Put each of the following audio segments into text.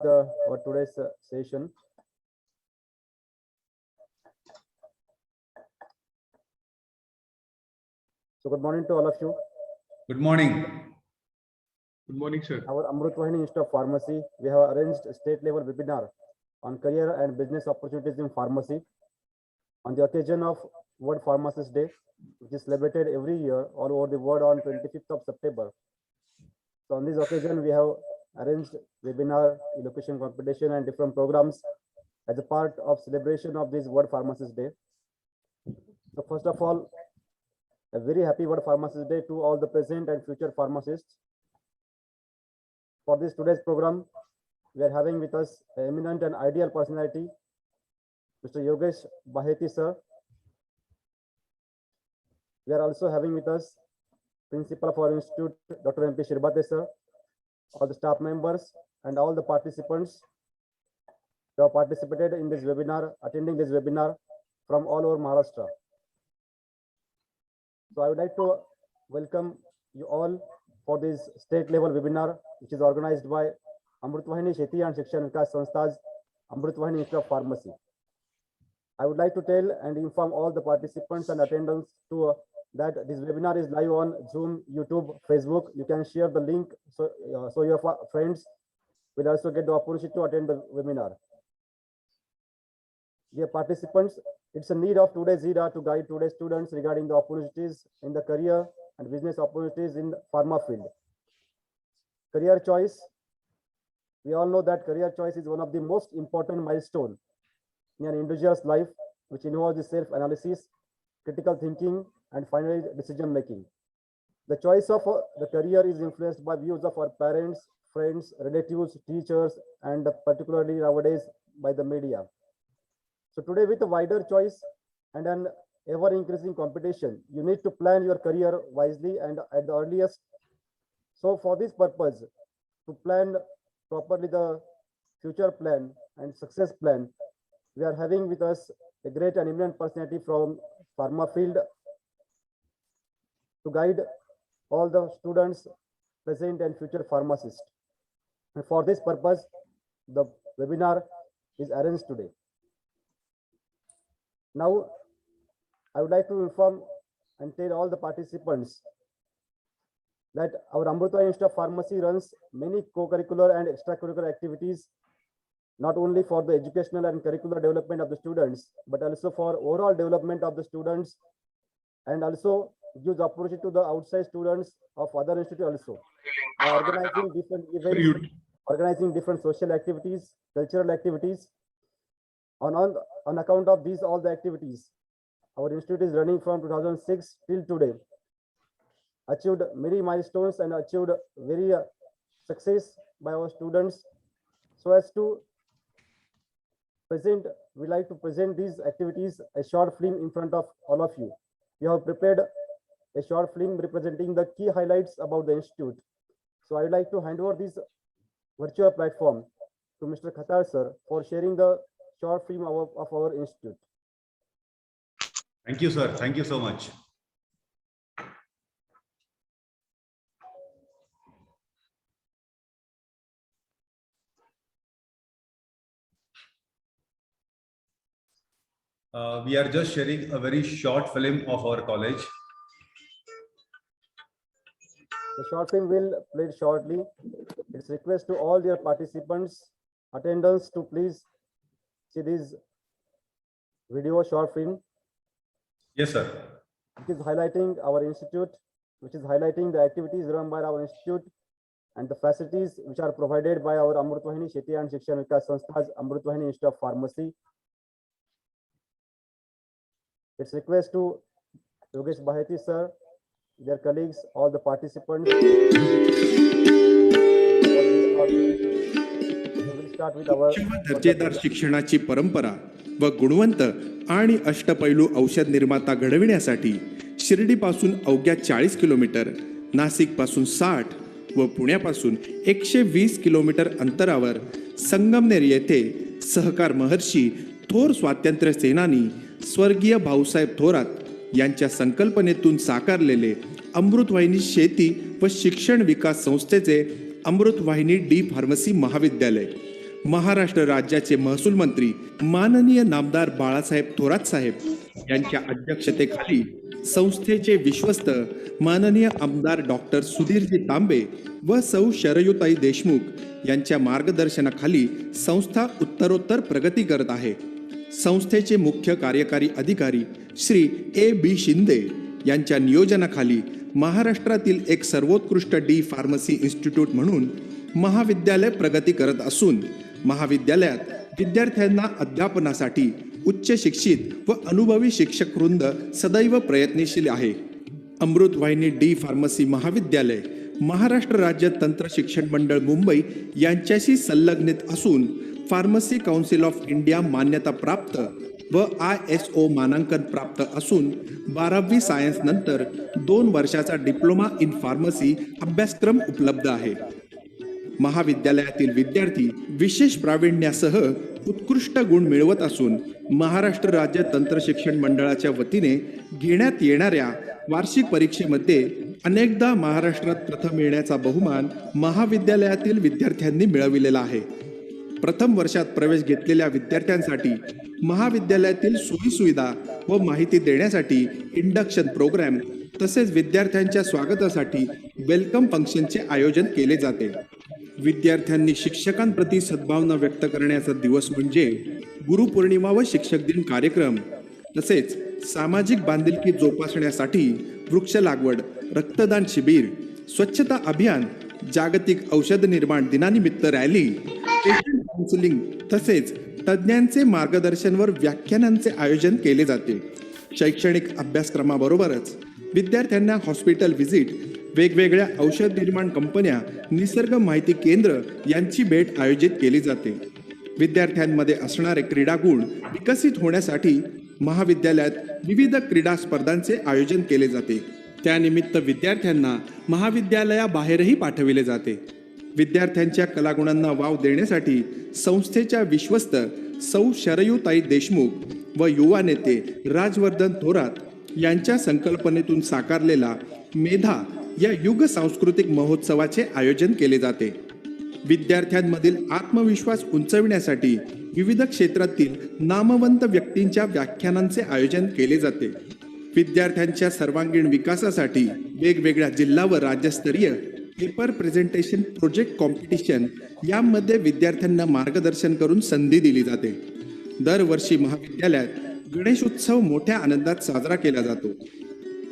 our today's session. So good morning to all of you. Good morning. Good morning, sir. Our Amrut Vahini Institute of Pharmacy, we have arranged a state level webinar on career and business opportunities in pharmacy on the occasion of World Pharmacist Day, which is celebrated every year all over the world on 25th of September. So on this occasion, we have arranged webinar, elocution competition and different programs as a part of celebration of this World Pharmacist Day. So first of all, a very happy World Pharmacist Day to all the present and future pharmacists. For this today's program, we are having with us an eminent and ideal personality, Mr. Yogesh Baheti sir. We are also having with us Principal of our Institute, Dr. M.P. Shirbate sir, all the staff members and all the participants who have participated in this webinar, attending this webinar from all over Maharashtra. So I would like to welcome you all for this state level webinar, which is organized by Amrut Vahini Sheti and Shikshan Vikas Sanstha's Amrut Vahini Institute of Pharmacy. I would like to tell and inform all the participants and attendants that this webinar is live on Zoom, YouTube, Facebook. You can share the link so your friends will also get the opportunity to attend the webinar. Dear participants, it's a need of today's era to guide today's students regarding the opportunities in the career and business opportunities in the pharma field. Career choice. We all know that career choice is one of the most important milestones in an individual's life, which involves the self-analysis, critical thinking, and finally decision making. The choice of the career is influenced by views of our parents, friends, relatives, teachers, and particularly nowadays by the media. So today, with a wider choice and an ever-increasing competition, you need to plan your career wisely and at the earliest. So for this purpose, to plan properly the future plan and success plan, we are having with us a great and eminent personality from pharma field to guide all the students, present and future pharmacists. And for this purpose, the webinar is arranged today. Now, I would like to inform and tell all the participants that our Amrut Vahini Institute of Pharmacy runs many co-curricular and extracurricular activities, not only for the educational and curricular development of the students, but also for overall development of the students, and also gives opportunity to the outside students of other institutes also. By organizing different events, organizing different social activities, cultural activities. On account of these all the activities, our institute is running from 2006 till today, achieved many milestones and achieved very success by our students. So as to present, we like to present these activities a short film in front of all of you. We have prepared a short film representing the key highlights about the institute. So I would like to hand over this virtual platform to Mr. Khatar sir for sharing the short film of our institute. Thank you, sir. Thank you so much. We are just sharing a very short film of our college. The short film will play shortly. It's request to all dear participants, attendants to please see this video short film. Yes, sir. It is highlighting our institute, which is highlighting the activities run by our institute and the facilities which are provided by our Amrut Vahini Sheti and Shikshan Vikas Sanstha's Amrut Vahini Institute of Pharmacy. It's request to Yogesh Baheti sir, their colleagues, all the participants. दर्जेदार शिक्षणाची परंपरा व गुणवंत आणि अष्टपैलू औषध निर्माता घडविण्यासाठी शिर्डीपासून अवघ्या 40 kilometre, नाशिकपासून 60 व पुण्यापासून 120 किलोमीटर अंतरावर संगमनेर येथे सहकार महर्षी थोर स्वातंत्र्य सेनानी स्वर्गीय भाऊसाहेब थोरात यांच्या संकल्पनेतून साकारलेले अमृत वाहिनी शेती व शिक्षण विकास संस्थेचे अमृत वाहिनी डी फार्मसी महाविद्यालय महाराष्ट्र राज्याचे महसूल मंत्री माननीय नामदार बाळासाहेब थोरात साहेब यांच्या अध्यक्षतेखाली संस्थेचे विश्वस्त माननीय आमदार डॉक्टर सुधीरजी तांबे व सौ शरयुताई देशमुख यांच्या मार्गदर्शनाखाली संस्था उत्तरोत्तर प्रगती करत आहे. संस्थेचे मुख्य कार्यकारी अधिकारी श्री A.B. शिंदे यांच्या नियोजनाखाली महाराष्ट्रातील एक सर्वोत्कृष्ट डी फार्मसी इन्स्टिट्यूट म्हणून महाविद्यालय प्रगती करत असून महाविद्यालयात विद्यार्थ्यांना अध्यापनासाठी उच्च शिक्षित व अनुभवी शिक्षक वृंद सदैव प्रयत्नशील आहे. अमृतवाहिनी डी फार्मसी महाविद्यालय महाराष्ट्र राज्य तंत्र शिक्षण मंडळ मुंबई यांच्याशी संलग्नित असून फार्मसी काउन्सिल ऑफ इंडिया मान्यता प्राप्त व ISO मानांकन प्राप्त असून 12वी सायन्स नंतर 2 वर्षाचा डिप्लोमा इन फार्मसी अभ्यासक्रम उपलब्ध आहे. महाविद्यालयातील विद्यार्थी विशेष प्रावीण्यासह उत्कृष्ट गुण मिळवत असून महाराष्ट्र राज्य तंत्र शिक्षण मंडळाच्या वतीने घेण्यात येणाऱ्या वार्षिक परीक्षेमध्ये अनेकदा महाराष्ट्रात प्रथम येण्याचा बहुमान महाविद्यालयातील विद्यार्थ्यांनी मिळविलेला आहे. प्रथम वर्षात प्रवेश घेतलेल्या विद्यार्थ्यांसाठी महाविद्यालयातील सोयीसुविधा व माहिती देण्यासाठी इंडक्शन प्रोग्राम तसेच विद्यार्थ्यांच्या स्वागतासाठी वेलकम फंक्शनचे आयोजन केले जाते. विद्यार्थ्यांनी शिक्षकांप्रती सद्भावना व्यक्त करण्याचा दिवस म्हणजे गुरुपौर्णिमा व शिक्षक दिन कार्यक्रम तसेच सामाजिक बांधिलकी जोपासण्यासाठी वृक्ष लागवड, रक्तदान शिबिर, स्वच्छता अभियान, जागतिक औषध निर्माण दिनानिमित्त रॅली, पेशंट काउन्सिलिंग तसेच तज्ज्ञांचे मार्गदर्शनवर व्याख्यानांचे आयोजन केले जाते. शैक्षणिक अभ्यासक्रमाबरोबरच विद्यार्थ्यांना हॉस्पिटल व्हिजिट, वेगवेगळ्या औषध निर्माण कंपन्या, निसर्ग माहिती केंद्र यांची भेट आयोजित केली जाते. विद्यार्थ्यांमध्ये असणारे क्रीडागुण विकसित होण्यासाठी महाविद्यालयात विविध क्रीडा स्पर्धांचे आयोजन केले जाते. त्यानिमित्त विद्यार्थ्यांना महाविद्यालयाबाहेरही पाठविले जाते. विद्यार्थ्यांच्या कलागुणांना वाव देण्यासाठी संस्थेच्या विश्वस्त सौ शरयुताई देशमुख व युवा नेते राजवर्धन थोरात यांच्या संकल्पनेतून साकारलेला मेधा या युग सांस्कृतिक महोत्सवाचे आयोजन केले जाते. विद्यार्थ्यांमधील आत्मविश्वास उंचविण्यासाठी विविध क्षेत्रातील नामवंत व्यक्तींच्या व्याख्यानांचे आयोजन केले जाते. विद्यार्थ्यांच्या सर्वांगीण विकासासाठी वेगवेगळ्या जिल्हा व राज्यस्तरीय पेपर प्रेझेंटेशन प्रोजेक्ट कॉम्पिटिशन यामध्ये विद्यार्थ्यांना मार्गदर्शन करून संधी दिली जाते. दरवर्षी महाविद्यालयात गणेशोत्सव मोठ्या आनंदात साजरा केला जातो.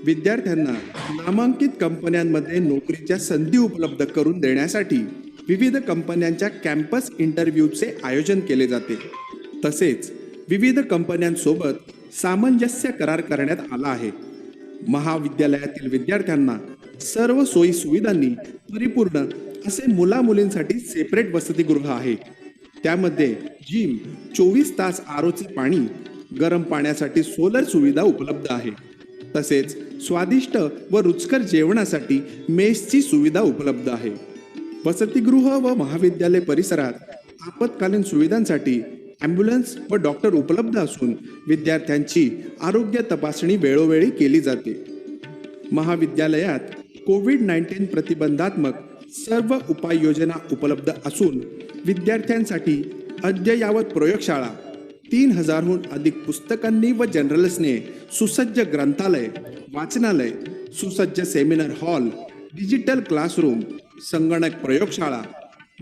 विद्यार्थ्यांना नामांकित कंपन्यांमध्ये नोकरीच्या संधी उपलब्ध करून देण्यासाठी विविध कंपन्यांच्या कॅम्पस इंटरव्ह्यूचे आयोजन केले जाते. तसेच विविध कंपन्यांसोबत सामंजस्य करार करण्यात आला आहे. महाविद्यालयातील विद्यार्थ्यांना सर्व सोयी सुविधांनी परिपूर्ण असे मुलामुलींसाठी सेपरेट वसतिगृह आहे. त्यामध्ये जिम, 24 तास आरोचे पाणी, गरम पाण्यासाठी सोलर सुविधा उपलब्ध आहे. तसेच स्वादिष्ट व रुचकर जेवणासाठी मेसची सुविधा उपलब्ध आहे. वसतिगृह व महाविद्यालय परिसरात आपत्कालीन सुविधांसाठी ॲम्ब्युलन्स व डॉक्टर उपलब्ध असून विद्यार्थ्यांची आरोग्य तपासणी वेळोवेळी केली जाते. महाविद्यालयात कोविड-19 प्रतिबंधात्मक सर्व उपाययोजना उपलब्ध असून विद्यार्थ्यांसाठी अद्ययावत प्रयोगशाळा, 3000हून अधिक पुस्तकांनी व जर्नल्सने सुसज्ज ग्रंथालय, वाचनालय, सुसज्ज सेमिनार हॉल, डिजिटल क्लासरूम, संगणक प्रयोगशाळा,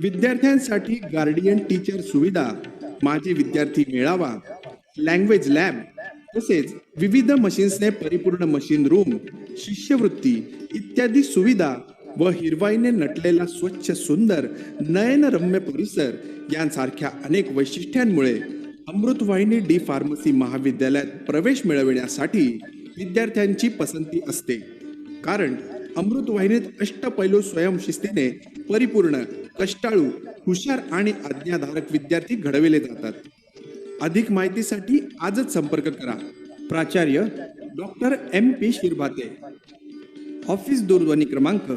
विद्यार्थ्यांसाठी गार्डियन टीचर सुविधा, माजी विद्यार्थी मेळावा, लँग्वेज लॅब तसेच विविध मशीन्सने परिपूर्ण मशीन रूम, शिष्यवृत्ती इत्यादी सुविधा व हिरवाईने नटलेला स्वच्छ सुंदर नयनरम्य परिसर यांसारख्या अनेक वैशिष्ट्यांमुळे अमृतवाहिनी डी फार्मसी महाविद्यालयात प्रवेश मिळविण्यासाठी विद्यार्थ्यांची पसंती असते. कारण अमृतवाहिनीत अष्टपैलू स्वयंशिस्तीने परिपूर्ण, कष्टाळू, हुशार आणि आज्ञाधारक विद्यार्थी घडविले जातात. अधिक माहितीसाठी आजच संपर्क करा. प्राचार्य डॉक्टर MP शिरभाते. ऑफिस दूरध्वनी क्रमांक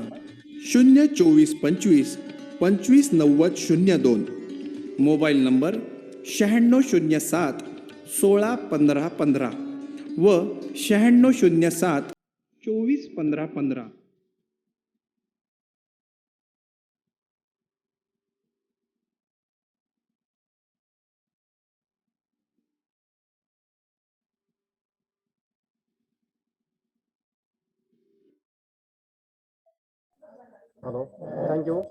02425 259002. मोबाईल नंबर 9607 161515 व 9607 241515. Hello. Thank you.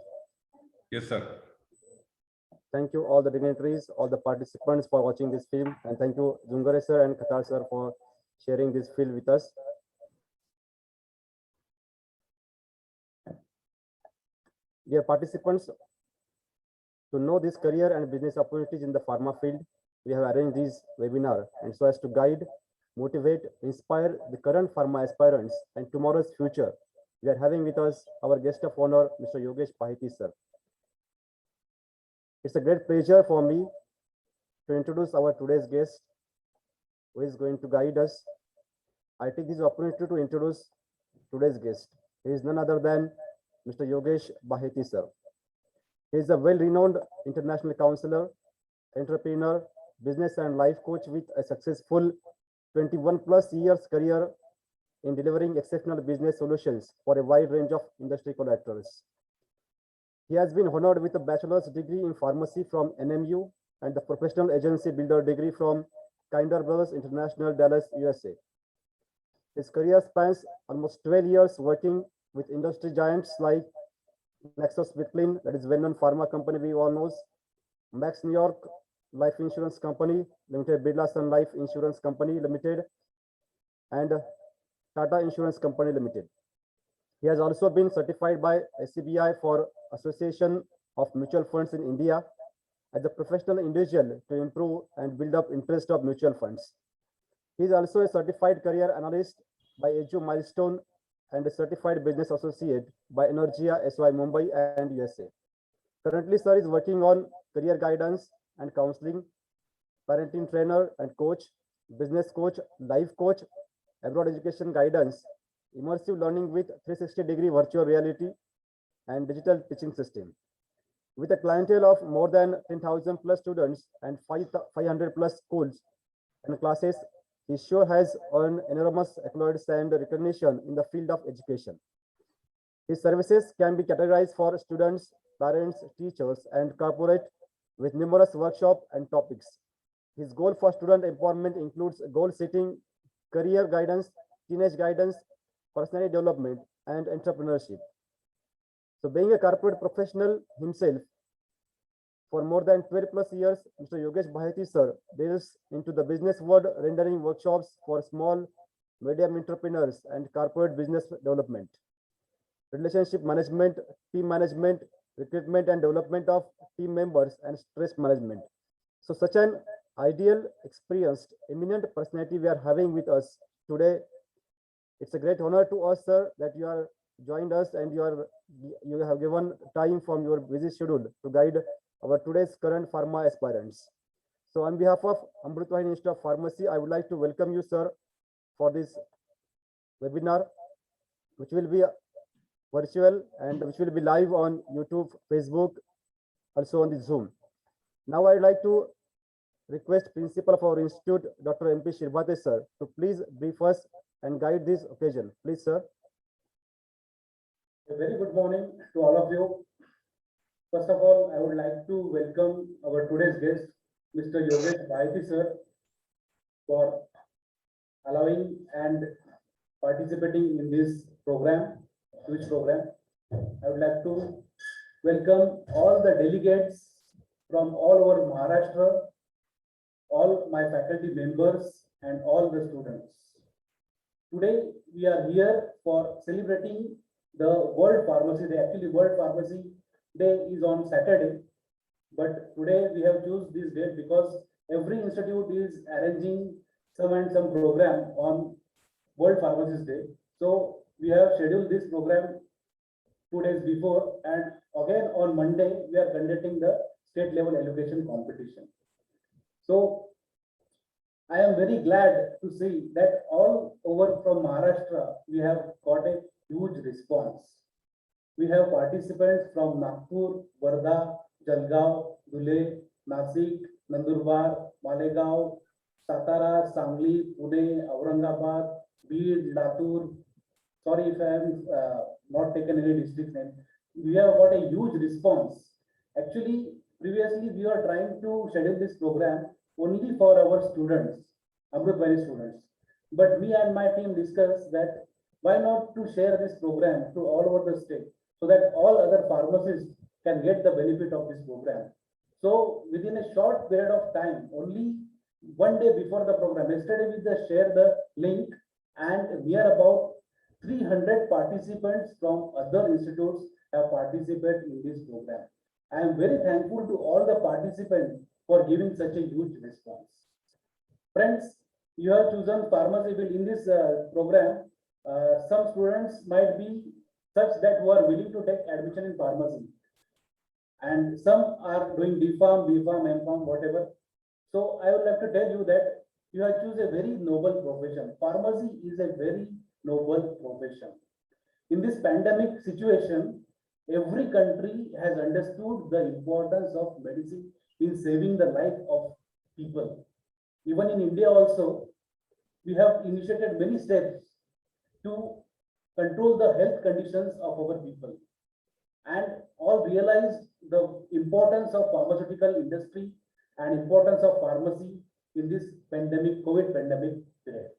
Yes, sir. Thank you all the dignitaries, all the participants for watching this film, and thank you Zungare sir and Qatar sir for sharing this film with us. Dear participants, to know this career and business opportunities in the pharma field, we have arranged this webinar and so as to guide, motivate, inspire the current pharma aspirants and tomorrow's future. We are having with us our guest of honor, Mr. Yogesh Pahiti sir. It's a great pleasure for me to introduce our today's guest who is going to guide us. I take this opportunity to introduce today's guest. He is none other than Mr. Yogesh Baheti sir. He is a well-renowned international counselor, entrepreneur, business and life coach with a successful 21 plus years career in delivering exceptional business solutions for a wide range of industry collaterals. He has been honored with a bachelor's degree in pharmacy from NMU and the professional agency builder degree from Kinder Brothers International, Dallas, USA. His career spans almost 12 years working with industry giants like GlaxoSmithKline, that is well-known pharma company we all know, Max New York Life Insurance Company Limited, Birla Sun Life Insurance Company Limited, and Tata Insurance Company Limited. He has also been certified by SCBI for Association of Mutual Funds in India as a professional individual to improve and build up interest of mutual funds. He is also a certified career analyst by Edu Milestone and a certified business associate by Energia SY Mumbai and USA. Currently, sir is working on career guidance and counseling, parenting trainer and coach, business coach, life coach, abroad education guidance, immersive learning with 360-degree virtual reality and digital teaching system. With a clientele of more than 10,000 plus students and 500 plus schools and classes, he sure has earned enormous accolades and recognition in the field of education. His services can be categorized for students, parents, teachers, and corporate with numerous workshops and topics. His goal for student empowerment includes goal setting, career guidance, teenage guidance, personality development, and entrepreneurship. So being a corporate professional himself, for more than 12 plus years, Mr. Yogesh Baheti sir delves into the business world, rendering workshops for small, medium entrepreneurs and corporate business development, relationship management, team management, recruitment and development of team members, and stress management. So such an ideal, experienced, eminent personality we are having with us today. It's a great honor to us, sir, that you are joined us and you have given time from your busy schedule to guide our today's current pharma aspirants. So on behalf of Amrut Vahini Institute of Pharmacy, I would like to welcome you, sir, for this webinar, which will be virtual and which will be live on YouTube, Facebook, also on the Zoom. Now I'd like to request Principal of our institute, Dr. M.P. Shirbhate, sir, to please brief us and guide this occasion. Please, sir. A very good morning to all of you. First of all, I would like to welcome our today's guest, Mr. Yogesh Baheti sir, for allowing and participating in this program, huge program. I would like to welcome all the delegates from all over Maharashtra, all my faculty members, and all the students. Today, we are here for celebrating the World Pharmacy Day. Actually, World Pharmacy Day is on Saturday, but today we have chosen this date because every institute is arranging some program on World Pharmacist Day. So we have scheduled this program 2 days before, and again on Monday we are conducting the state level education competition. So I am very glad to see that all over from Maharashtra we have got a huge response. We have participants from Nagpur, Wardha, Jalgaon, Dhule, Nasik, Nandurbar, Malegaon, Satara, Sangli, Pune, Aurangabad, Beed, Latur. Sorry if I am not taken any district name. We have got a huge response. Actually, previously we were trying to schedule this program only for our students, Amrut Vahini students. But me and my team discussed that why not to share this program to all over the state, so that all other pharmacists can get the benefit of this program. So within a short period of time, only one day before the program, yesterday we just shared the link, and near about 300 participants from other institutes have participated in this program. I am very thankful to all the participants for giving such a huge response. Friends, you have chosen pharmacy field in this program. Some students might be such that who are willing to take admission in pharmacy, and some are doing D.Pharm, B.Pharm, M.Pharm, whatever. So I would like to tell you that you have choose a very noble profession. Pharmacy is a very noble profession. In this pandemic situation, every country has understood the importance of medicine in saving the life of people. Even in India also, we have initiated many steps to control the health conditions of our people, and all realized the importance of pharmaceutical industry and importance of pharmacy in this pandemic, COVID pandemic period.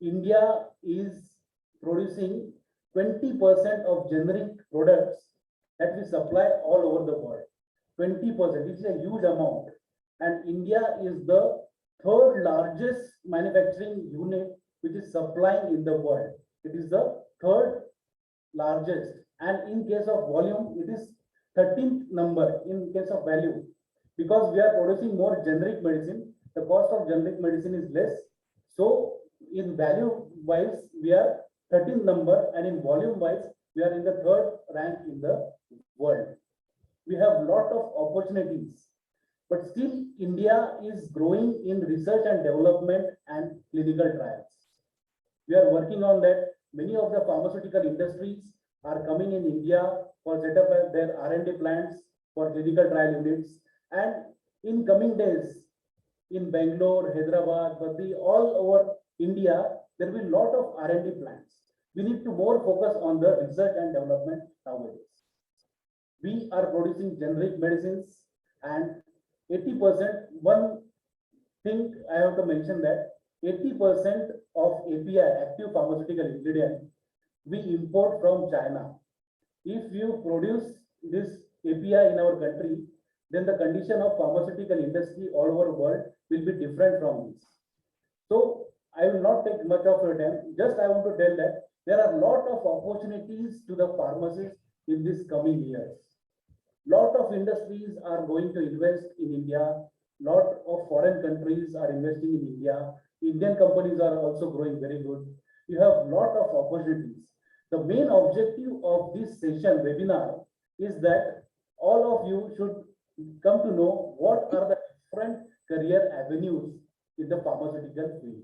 India is producing 20% of generic products that we supply all over the world. 20%, this is a huge amount. And India is the third largest manufacturing unit which is supplying in the world. It is the third largest. And in case of volume, it is 13th number in case of value. Because we are producing more generic medicine, the cost of generic medicine is less. So in value wise, we are 13th number, and in volume wise, we are in the third rank in the world. We have lot of opportunities, but still India is growing in research and development and clinical trials. We are working on that. Many of the pharmaceutical industries are coming in India for set up their R&D plants for clinical trial units. And in coming days, in Bangalore, Hyderabad, Baddi, all over India, there will be a lot of R&D plants. We need to more focus on the research and development nowadays. We are producing generic medicines, and 80%, one thing I have to mention that 80% of API, active pharmaceutical ingredient, we import from China. If you produce this API in our country, then the condition of pharmaceutical industry all over the world will be different from this. So I will not take much of your time. Just I want to tell that there are a lot of opportunities to the pharmacists in this coming years. Lot of industries are going to invest in India. Lot of foreign countries are investing in India. Indian companies are also growing very good. You have lot of opportunities. The main objective of this session webinar is that all of you should come to know what are the different career avenues in the pharmaceutical field.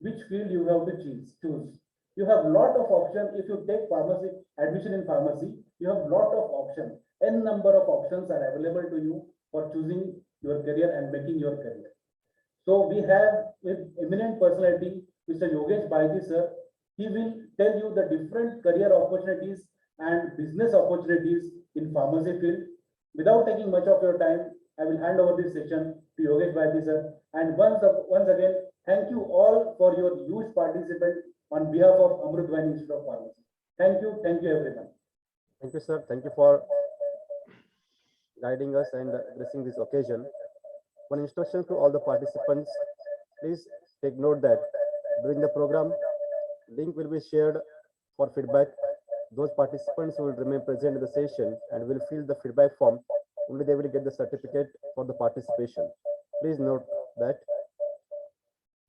Which field you have to choose. You have lot of options. If you take pharmacy, admission in pharmacy, you have lot of options. N number of options are available to you for choosing your career and making your career. So we have with eminent personality, Mr. Yogesh Bhayati sir. He will tell you the different career opportunities and business opportunities in pharmacy field. Without taking much of your time, I will hand over this session to Yogesh Bhayati sir. And once again, thank you all for your huge participation on behalf of Amrutwani Institute of Pharmacy. Thank you everyone. Thank you, sir. Thank you for guiding us and addressing this occasion. One instruction to all the participants, please take note that during the program, link will be shared for feedback. Those participants who will remain present in the session and will fill the feedback form, only they will get the certificate for the participation. Please note that.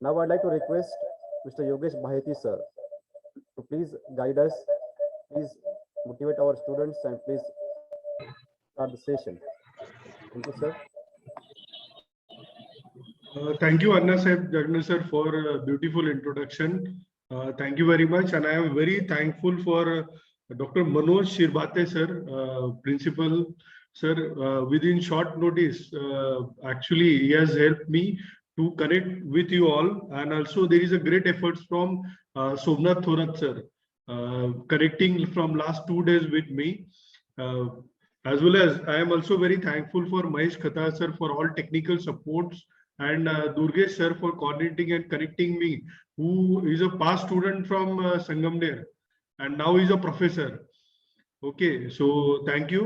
Now I'd like to request Mr. Yogesh Bhayati sir to please guide us, please motivate our students, and please start the session. Thank you, sir. Thank you, Anna Sahib Jagna sir, for a beautiful introduction. Thank you very much, and I am very thankful for Dr. Manoj Shirbate sir, principal sir. Within short notice, actually he has helped me to connect with you all, and also there is a great efforts from Somnath Thorat sir, connecting from last 2 days with me. As well as I am also very thankful for Mahesh Khattar sir for all technical supports, and Durgesh sir for coordinating and connecting me, who is a past student from Sangamner and now is a professor. Okay, so thank you.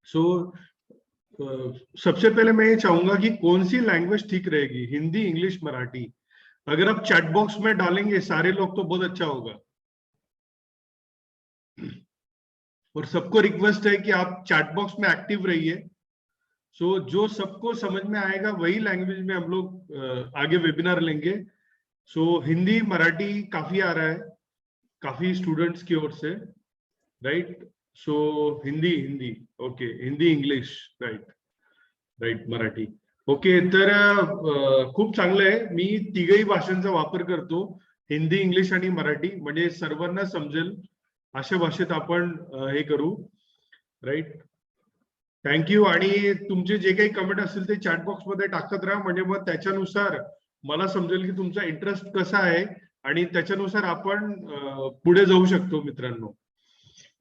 So सबसे पहले मैं ये चाहूंगा कि कौन सी language ठीक रहेगी, Hindi, English, Marathi? अगर आप चैट बॉक्स में डालेंगे सारे लोग तो बहुत अच्छा होगा। और सबको रिक्वेस्ट है कि आप चैट बॉक्स में एक्टिव रहिए। सो जो सबको समझ में आएगा वही लैंग्वेज में हम लोग आगे वेबिनार लेंगे। सो हिंदी, मराठी काफी आ रहा है काफी स्टूडेंट्स की ओर से, right? So Hindi Hindi okay, Hindi, English, right right, Marathi okay. तर खूप चांगलं आहे, मी तिघही भाषांचा वापर करतो, हिंदी, इंग्लिश आणि मराठी, म्हणजे सर्वांना समजेल अशा भाषेत आपण हे करू, राईट? थँक्यू। आणि तुमचे जे काही कमेंट असतील ते चॅट बॉक्स मध्ये टाकत राहा, म्हणजे मग त्याच्यानुसार मला समजेल की तुमचा इंटरेस्ट कसा आहे आणि त्याच्यानुसार आपण पुढे जाऊ शकतो। मित्रांनो,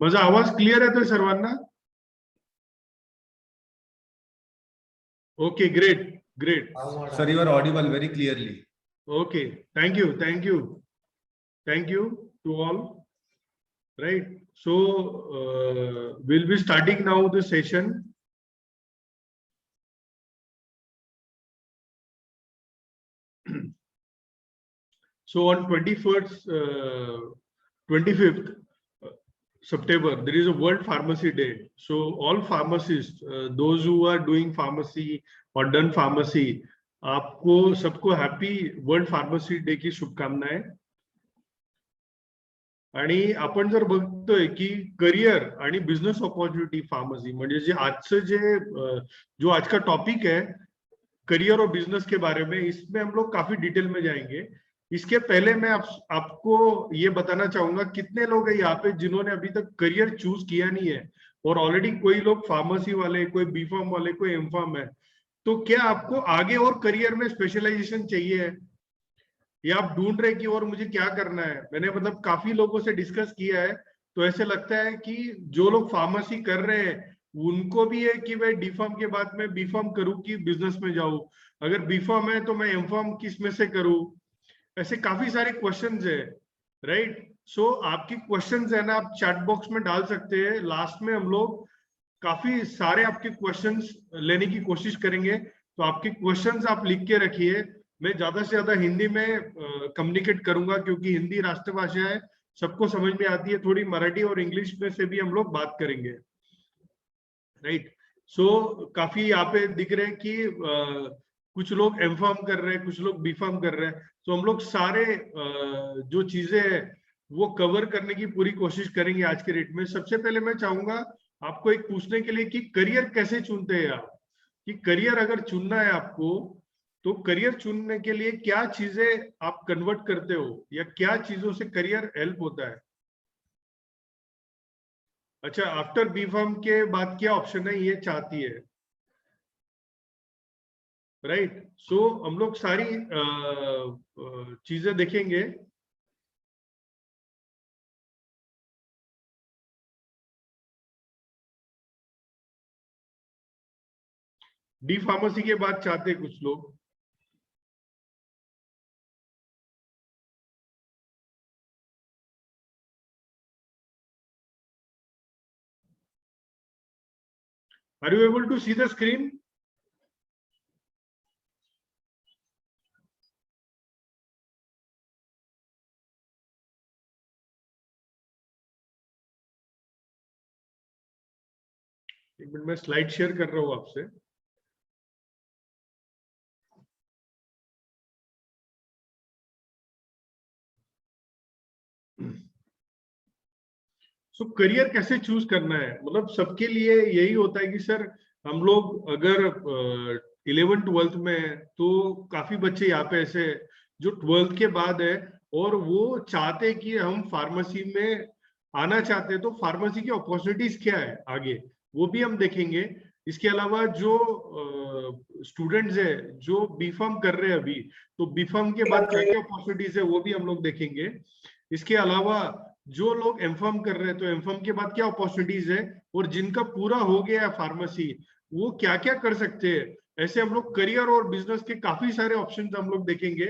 माझा आवाज क्लिअर येतोय सर्वांना? Okay, great great. Sir, you are audible very clearly. Okay, thank you, thank you, thank you to all, right? So we'll be starting now the session. So on 25th September, there is a World Pharmacy Day. So all pharmacists, those who are doing pharmacy or done pharmacy, आपको सबको happy world pharmacy day की शुभकामनाएं। आणि आपण जर बघतोय की career आणि बिझनेस अपॉर्च्युनिटी फार्मसी, म्हणजे जे आजचं जे जो आज का टॉपिक है करियर और बिजनेस के बारे में, इसमें हम लोग काफी डिटेल में जाएंगे। इसके पहले मैं आपको ये बताना चाहूंगा कितने लोग हैं यहाँ पे जिन्होंने अभी तक करियर चूज किया नहीं है, और ऑलरेडी कोई लोग फार्मेसी वाले, कोई बी फार्म वाले, कोई एम फार्म है। तो क्या आपको आगे और करियर में स्पेशलाइजेशन चाहिए है, या आप ढूंढ रहे कि और मुझे क्या करना है? मैंने मतलब काफी लोगों से डिस्कस किया है, तो ऐसे लगता है कि जो लोग फार्मेसी कर रहे हैं उनको भी है कि भाई डी फार्म के बाद में बी फार्म करूं कि बिजनेस में जाऊं, अगर बी फार्म है तो मैं एम फार्म किस में से करूं। ऐसे काफी सारे क्वेश्चंस है, राइट? सो आपकी क्वेश्चंस है ना, आप चैट बॉक्स में डाल सकते हैं। लास्ट में हम लोग काफी सारे आपके क्वेश्चंस लेने की कोशिश करेंगे, तो आपके क्वेश्चंस आप लिख के रखिए। मैं ज्यादा से ज्यादा हिंदी में कम्युनिकेट करूंगा, क्योंकि हिंदी राष्ट्रभाषा है, सबको समझ में आती है। थोड़ी मराठी और इंग्लिश में से भी हम लोग बात करेंगे, राइट? सो काफी यहाँ पे दिख रहे हैं कि कुछ लोग एम फार्म कर रहे हैं, कुछ लोग बी फार्म कर रहे हैं। तो हम लोग सारे जो चीजें हैं वो कवर करने की पूरी कोशिश करेंगे आज के डेट में। सबसे पहले मैं चाहूंगा आपको एक पूछने के लिए कि करियर कैसे चुनते हैं आप, कि करियर अगर चुनना है आपको तो करियर चुनने के लिए क्या चीजें आप कन्वर्ट करते हो, या क्या चीजों से करियर हेल्प होता है? अच्छा, आफ्टर बी फार्म के बाद क्या ऑप्शन है ये चाहती है, राइट? सो हम लोग सारी चीजें देखेंगे। डी फार्मेसी के बाद चाहते हैं कुछ लोग। Are you able to see the screen? एक मिनट, मैं स्लाइड शेयर कर रहा हूं आपसे। सो करियर कैसे चूज करना है, मतलब सबके लिए यही होता है कि सर हम लोग अगर 11th-12th में, तो काफी बच्चे यहाँ पे ऐसे जो 12th के बाद है और वो चाहते कि हम फार्मेसी में आना चाहते हैं, तो फार्मेसी की अपॉर्चुनिटीज क्या है आगे, वो भी हम देखेंगे। इसके अलावा जो स्टूडेंट्स है जो बी फार्म कर रहे हैं अभी, तो बी फार्म के बाद क्या क्या अपॉर्चुनिटीज है वो भी हम लोग देखेंगे। इसके अलावा जो लोग एम फार्म कर रहे हैं, तो एम फार्म के बाद क्या अपॉर्चुनिटीज है, और जिनका पूरा हो गया है फार्मेसी वो क्या क्या कर सकते हैं। ऐसे हम लोग करियर और बिजनेस के काफी सारे ऑप्शन हम लोग देखेंगे।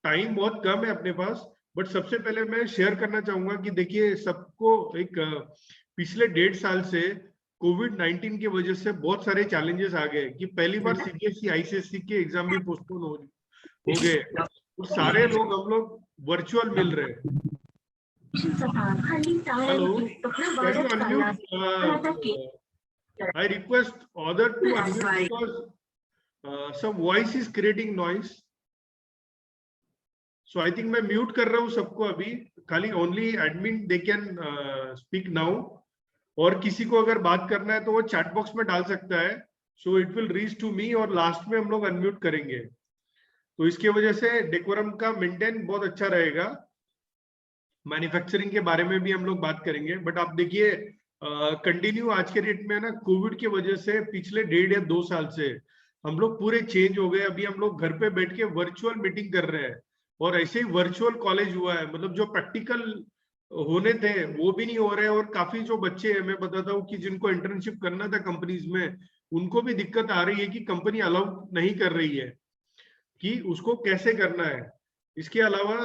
टाइम बहुत कम है अपने पास, बट सबसे पहले मैं शेयर करना चाहूंगा कि देखिए सबको एक पिछले 1.5 साल से कोविड-19 की वजह से बहुत सारे चैलेंजेस आ गए कि पहली बार सीबीएसई आईसीएसई के एग्जाम भी पोस्टपोन हो गए और सारे लोग हम लोग वर्चुअल मिल रहे हैं। Hello, can you unmute? I request other to unmute because some voice is creating noise. So I think मैं म्यूट कर रहा हूँ सबको अभी, खाली only admin they can speak now, और किसी को अगर बात करना है तो वो चैट बॉक्स में डाल सकता है, so it will reach to me और लास्ट में हम लोग अनम्यूट करेंगे। तो इसके वजह से डेकोरम का मेंटेन बहुत अच्छा रहेगा। मैन्युफैक्चरिंग के बारे में भी हम लोग बात करेंगे, बट आप देखिए कंटिन्यू आज के डेट में ना कोविड की वजह से पिछले 1.5 या 2 साल से हम लोग पूरे चेंज हो गए। अभी हम लोग घर पे बैठ के वर्चुअल मीटिंग कर रहे हैं और ऐसे ही वर्चुअल कॉलेज हुआ है, मतलब जो प्रैक्टिकल होने थे वो भी नहीं हो रहे, और काफी जो बच्चे हैं, मैं बताता हूँ कि जिनको इंटर्नशिप करना था कंपनीज में, उनको भी दिक्कत आ रही है कि कंपनी अलाउ नहीं कर रही है कि उसको कैसे करना है। इसके अलावा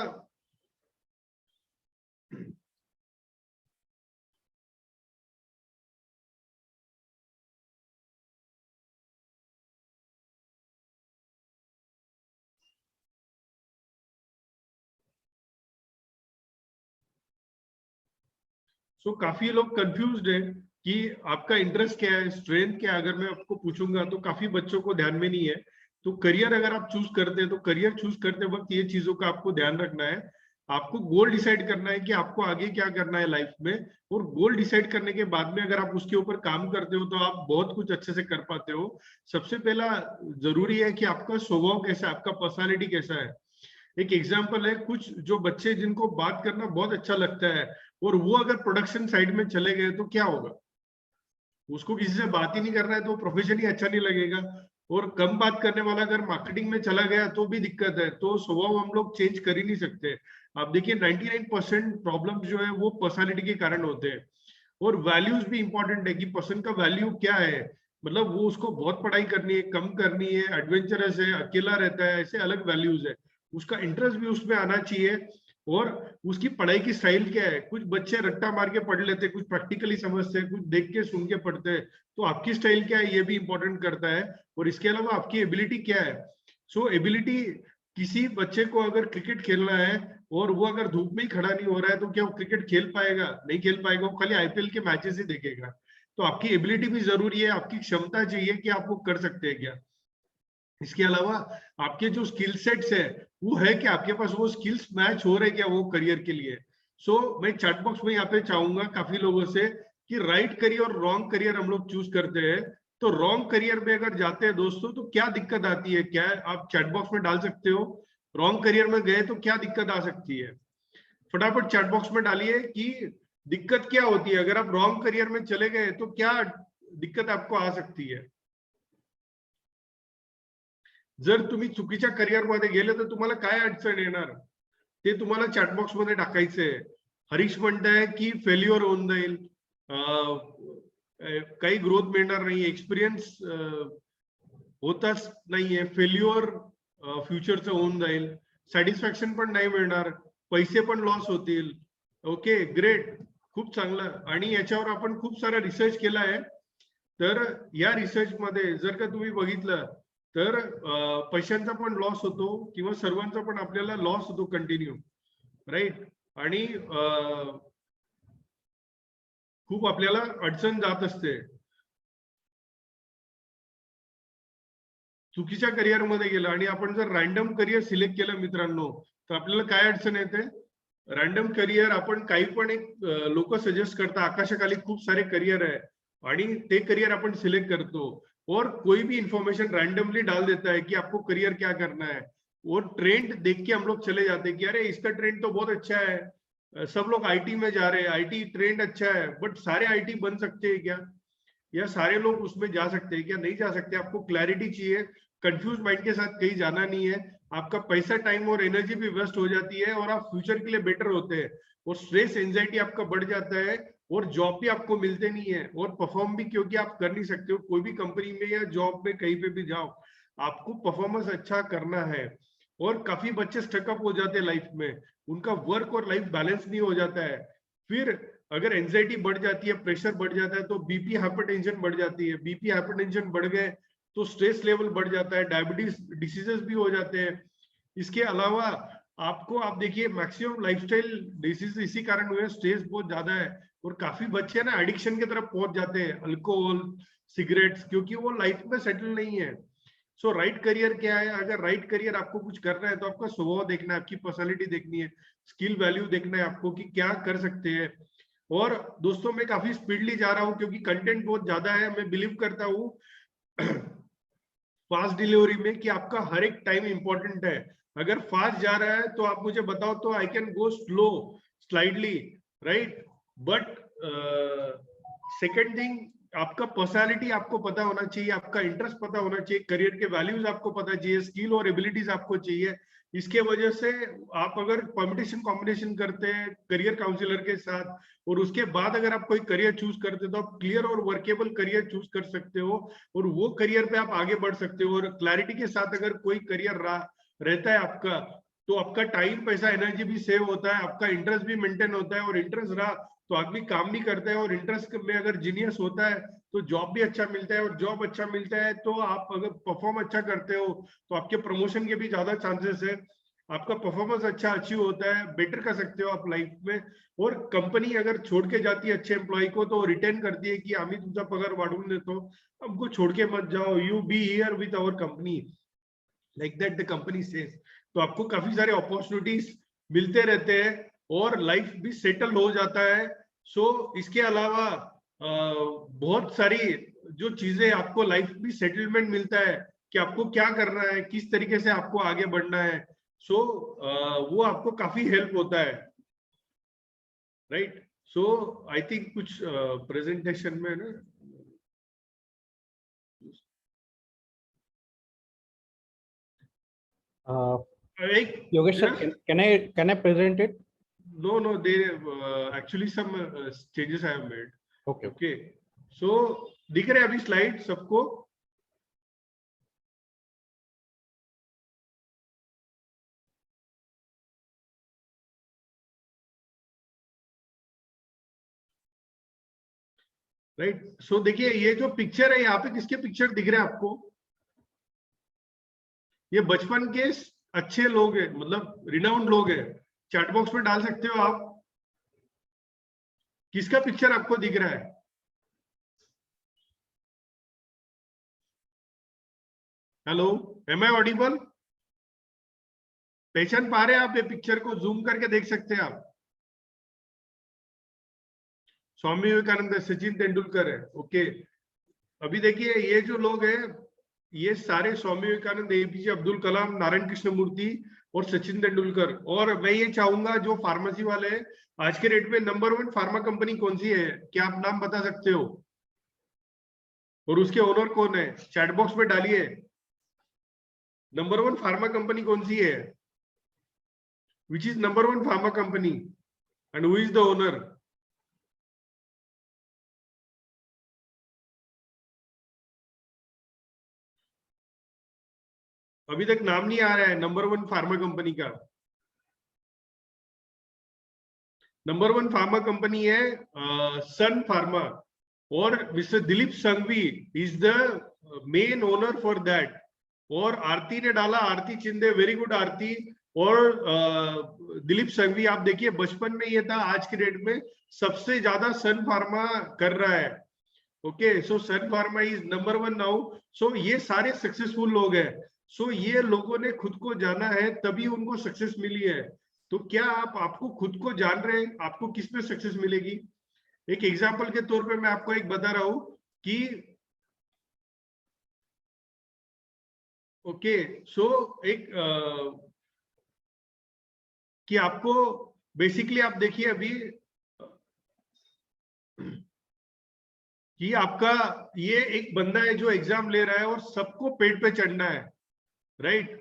काफी लोग कंफ्यूज्ड है कि आपका इंटरेस्ट क्या है, स्ट्रेंथ क्या है। अगर मैं आपको पूछूंगा तो काफी बच्चों को ध्यान में नहीं है। तो करियर अगर आप चूज करते हैं तो करियर चूज करते वक्त ये चीजों का आपको ध्यान रखना है। आपको गोल डिसाइड करना है कि आपको आगे क्या करना है लाइफ में, और गोल डिसाइड करने के बाद में अगर आप उसके ऊपर काम करते हो तो आप बहुत कुछ अच्छे से कर पाते हो। सबसे पहला जरूरी है कि आपका स्वभाव कैसा है, आपका पर्सनालिटी कैसा है। एक एग्जाम्पल है, कुछ जो बच्चे जिनको बात करना बहुत अच्छा लगता है और वो अगर प्रोडक्शन साइड में चले गए तो क्या होगा, उसको किसी से बात ही नहीं करना है तो प्रोफेशन ही अच्छा नहीं लगेगा। और कम बात करने वाला अगर मार्केटिंग में चला गया तो भी दिक्कत है। तो स्वभाव हम लोग चेंज कर ही नहीं सकते। आप देखिए 99% प्रॉब्लम जो है वो पर्सनालिटी के कारण होते हैं। और वैल्यूज भी इंपॉर्टेंट है कि पर्सन का वैल्यू क्या है, मतलब वो उसको बहुत पढ़ाई करनी है, कम करनी है, एडवेंचरस है, अकेला रहता है, ऐसे अलग वैल्यूज है। उसका इंटरेस्ट भी उसमें आना चाहिए और उसकी पढ़ाई की स्टाइल क्या है। कुछ बच्चे रट्टा मार के पढ़ लेते, कुछ प्रैक्टिकली समझते हैं, कुछ देख के सुन के पढ़ते हैं। तो आपकी स्टाइल क्या है ये भी इंपॉर्टेंट करता है। और इसके अलावा आपकी एबिलिटी क्या है। सो एबिलिटी, किसी बच्चे को अगर क्रिकेट खेलना है और वो अगर धूप में ही खड़ा नहीं हो रहा है तो क्या वो क्रिकेट खेल पाएगा? नहीं खेल पाएगा, वो खाली आईपीएल के मैचेस ही देखेगा। तो आपकी एबिलिटी भी जरूरी है, आपकी क्षमता चाहिए कि आप वो कर सकते हैं क्या। इसके अलावा आपके जो स्किल सेट्स है वो है कि आपके पास वो स्किल्स मैच हो रहे क्या वो करियर के लिए। सो मैं चैट बॉक्स में यहाँ पे चाहूंगा काफी लोगों से कि राइट करियर और रॉन्ग करियर हम लोग चूज करते हैं। तो रॉन्ग करियर में अगर जाते हैं दोस्तों तो क्या दिक्कत आती है, क्या आप चैट बॉक्स में डाल सकते हो। रॉन्ग करियर में गए तो क्या दिक्कत आ सकती है, फटाफट चैट बॉक्स में डालिए कि दिक्कत क्या होती है। अगर आप रॉन्ग करियर में चले गए तो क्या दिक्कत आपको आ सकती है। जर तुम्ही चुकीच्या करिअर मध्ये गेले तर तुम्हाला काय अडचण येणार ते तुम्हाला चॅटबॉक्स मध्ये टाकायचंय। हरीश म्हणताय की फेल्युअर होऊन जाईल, काही ग्रोथ मिळणार नाही, एक्सपिरियन्स होताच नाहीये, फेल्युअर फ्युचरचं होऊन जाईल, सॅटिस्फॅक्शन पण नाही मिळणार, पैसे पण लॉस होतील। ओके, ग्रेट, खूप चांगलं। आणि याच्यावर आपण खूप सारा रिसर्च केला आहे। तर या रिसर्च मध्ये जर का तुम्ही बघितलं तर पैशांचा पण लॉस होतो किंवा सर्वांचा पण आपल्याला लॉस होतो कंटिन्यू, राईट। आणि खूप आपल्याला अडचण जात असते चुकीच्या करिअर मध्ये गेलं। आणि आपण जर रॅन्डम करिअर सिलेक्ट केलं मित्रांनो तर आपल्याला काय अडचण येते। रॅन्डम करिअर आपण काही पण एक लोक सजेस्ट करता, आकाशाखाली खूप सारे करिअर आहे आणि ते करिअर अपन सिलेक्ट करतो और कोई भी इंफॉर्मेशन रैंडमली डाल देता है कि आपको करियर क्या करना है। वो ट्रेंड देख के हम लोग चले जाते हैं कि अरे इसका ट्रेंड तो बहुत अच्छा है, सब लोग आईटी में जा रहे हैं, आईटी ट्रेंड अच्छा है। बट सारे आईटी बन सकते हैं क्या, या सारे लोग उसमें जा सकते हैं क्या? नहीं जा सकते। आपको क्लैरिटी चाहिए, कंफ्यूज माइंड के साथ कहीं जाना नहीं है। आपका पैसा, टाइम और एनर्जी भी वेस्ट हो जाती है और आप फ्यूचर के लिए बेटर होते हैं। और स्ट्रेस, एंजाइटी आपका बढ़ जाता है और जॉब भी आपको मिलते नहीं है और परफॉर्म भी क्योंकि आप कर नहीं सकते हो। कोई भी कंपनी में या जॉब में कहीं पे भी जाओ, आपको परफॉर्मेंस अच्छा करना है। और काफी बच्चे स्टकअप हो जाते हैं लाइफ में, उनका वर्क और लाइफ बैलेंस नहीं हो जाता है। फिर अगर एंजाइटी बढ़ जाती है, प्रेशर बढ़ जाता है, तो बीपी हाइपरटेंशन बढ़ जाती है, बीपी हाइपरटेंशन बढ़ गए तो स्ट्रेस लेवल बढ़ जाता है, डायबिटीज डिसीजेस भी हो जाते हैं। इसके अलावा आपको, आप देखिए मैक्सिमम लाइफस्टाइल डिसीज इसी कारण हुए, स्ट्रेस बहुत ज्यादा है, और काफी बच्चे ना एडिक्शन की तरफ पहुंच जाते हैं, अल्कोहल, सिगरेट्स, क्योंकि वो लाइफ में सेटल नहीं है। सो राइट करियर क्या है? अगर राइट करियर आपको कुछ करना है तो आपका स्वभाव देखना है, आपकी पर्सनालिटी देखनी है, स्किल वैल्यू देखना है आपको कि क्या कर सकते हैं। और दोस्तों मैं काफी स्पीडली जा रहा हूँ क्योंकि कंटेंट बहुत ज्यादा है। मैं बिलीव करता हूँ फास्ट डिलीवरी में कि आपका हर एक टाइम इंपॉर्टेंट है। अगर फास्ट जा रहा है तो आप मुझे बताओ तो I can go slow slightly, right? But second thing, आपका पर्सनालिटी आपको पता होना चाहिए, आपका इंटरेस्ट पता होना चाहिए, करियर के वैल्यूज आपको पता चाहिए, स्किल और एबिलिटीज आपको चाहिए। इसके वजह से आप अगर परमिटेशन कॉम्बिनेशन करते हैं करियर काउंसलर के साथ, और उसके बाद अगर आप कोई करियर चूज करते हो तो आप क्लियर और वर्केबल करियर चूज कर सकते हो, और वो करियर पे आप आगे बढ़ सकते हो। और क्लैरिटी के साथ अगर कोई करियर रहता है आपका, तो आपका टाइम, पैसा, एनर्जी भी सेव होता है, आपका इंटरेस्ट भी मेंटेन होता है, और इंटरेस्ट रहा तो आदमी काम भी करता है, और इंटरेस्ट में अगर जीनियस होता है तो जॉब भी अच्छा मिलता है, और जॉब अच्छा मिलता है तो आप अगर परफॉर्म अच्छा करते हो तो आपके प्रमोशन के भी ज्यादा चांसेस है। आपका परफॉर्मेंस अच्छा अचीव होता है, बेटर कर सकते हो आप लाइफ में। और कंपनी अगर छोड़ के जाती है अच्छे एम्प्लॉय को तो रिटेन करती है कि आम्ही तुमचा पगार वाढवून देतो, हमको छोड़ के मत जाओ, you be here with our company, like that the company says. तो आपको काफी सारे अपॉर्चुनिटीज मिलते रहते हैं और लाइफ भी सेटल हो जाता है। सो इसके अलावा बहुत सारी जो चीजें आपको लाइफ भी सेटलमेंट मिलता है कि आपको क्या करना है, किस तरीके से आपको आगे बढ़ना है। सो वो आपको काफी हेल्प होता है, राइट? सो आई थिंक कुछ प्रेजेंटेशन में ना एक Yogesh sir, can I present it? no, there actually some changes I have made. Okay. Okay, so दिख रहे हैं अभी स्लाइड सबको? राइट? सो देखिए ये जो पिक्चर है यहाँ पे किसके पिक्चर दिख रहे हैं आपको? ये बचपन के अच्छे लोग हैं, मतलब रिनाउंड लोग हैं। चैट बॉक्स में डाल सकते हो आप, किसका पिक्चर आपको दिख रहा है? Hello, am I audible? पहचान पा रहे हैं आप? ये पिक्चर को जूम करके देख सकते हैं आप। स्वामी विवेकानंद, सचिन तेंदुलकर है। ओके, अभी देखिए ये जो लोग हैं ये सारे स्वामी विवेकानंद, एपीजे अब्दुल कलाम, नारायण कृष्ण मूर्ति और सचिन तेंदुलकर। और मैं ये चाहूंगा जो फार्मेसी वाले हैं, आज के डेट में नंबर 1 फार्मा कंपनी कौन सी है? क्या आप नाम बता सकते हो? और उसके ओनर कौन है? चैट बॉक्स में डालिए, नंबर 1 फार्मा कंपनी कौन सी है? Which is number 1 pharma company and who is the owner? अभी तक नाम नहीं आ रहा है नंबर 1 फार्मा कंपनी का। नंबर 1 फार्मा कंपनी है सन फार्मा, और mister Dilip Sanghvi is the main owner for that. और आरती ने डाला, आरती चिंदे, वेरी गुड आरती। और दिलीप संघवी आप देखिए बचपन में ये था, आज के डेट में सबसे ज्यादा सन फार्मा कर रहा है। Okay, so Sun Pharma is number 1 now. So ये सारे सक्सेसफुल लोग हैं। सो ये लोगों ने खुद को जाना है तभी उनको सक्सेस मिली है। तो क्या आपको खुद को जान रहे हैं आपको किस में सक्सेस मिलेगी? एक एग्जांपल के तौर पे मैं आपको एक बता रहा हूं कि ओके, सो एक कि आपको बेसिकली आप देखिए अभी कि आपका ये एक बंदा है जो एग्जाम ले रहा है और सबको पेट पे चढ़ना है, राइट?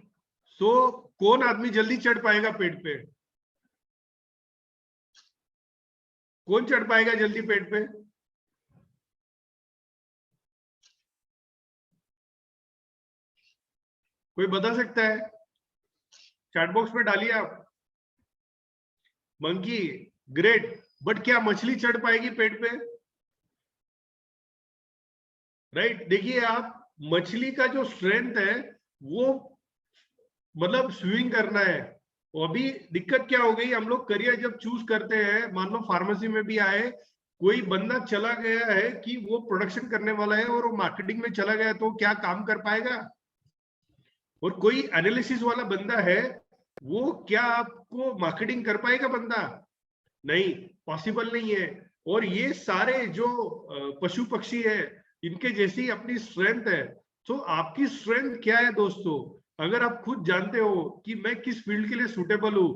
सो कौन आदमी जल्दी चढ़ पाएगा पेट पे? कौन चढ़ पाएगा जल्दी पेट पे? कोई बता सकता है? चैट बॉक्स में डालिए आप। मंकी, ग्रेट, बट क्या मछली चढ़ पाएगी पेट पे? राइट, देखिए आप, मछली का जो स्ट्रेंथ है वो मतलब स्विमिंग करना है। और अभी दिक्कत क्या हो गई, हम लोग करियर जब चूज करते हैं, मान लो फार्मेसी में भी आए, कोई बंदा चला गया है कि वो प्रोडक्शन करने वाला है और वो मार्केटिंग में चला गया, तो क्या काम कर पाएगा? और कोई एनालिसिस वाला बंदा है, वो क्या आपको मार्केटिंग कर पाएगा बंदा? नहीं, पॉसिबल नहीं है। और ये सारे जो पशु पक्षी है, इनके जैसी अपनी स्ट्रेंथ है। तो आपकी स्ट्रेंथ क्या है दोस्तों? अगर आप खुद जानते हो कि मैं किस फील्ड के लिए सुटेबल हूं,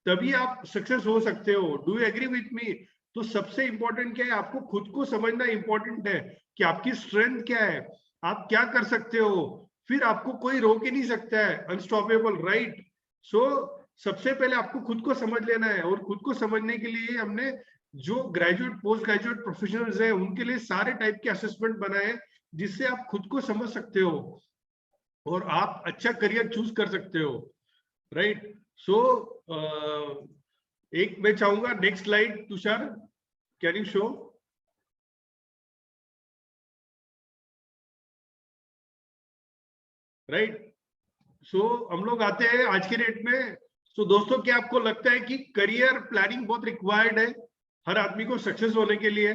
तभी आप सक्सेस हो सकते हो। Do you agree with me? तो सबसे इंपॉर्टेंट क्या है, आपको खुद को समझना इंपॉर्टेंट है कि आपकी स्ट्रेंथ क्या है, आप क्या कर सकते हो, फिर आपको कोई रोक ही नहीं सकता है, अनस्टॉपेबल, राइट? सो सबसे पहले आपको खुद को समझ लेना है, और खुद को समझने के लिए हमने जो ग्रेजुएट पोस्ट ग्रेजुएट प्रोफेशनल्स हैं उनके लिए सारे टाइप के असेसमेंट बनाए, जिससे आप खुद को समझ सकते हो और आप अच्छा करियर चूज कर सकते हो, राइट? सो एक मैं चाहूंगा next slide, Tushar, can you show? Right, so हम लोग आते हैं आज के डेट में। सो दोस्तों, क्या आपको लगता है कि करियर प्लानिंग बहुत रिक्वायर्ड है हर आदमी को सक्सेस होने के लिए?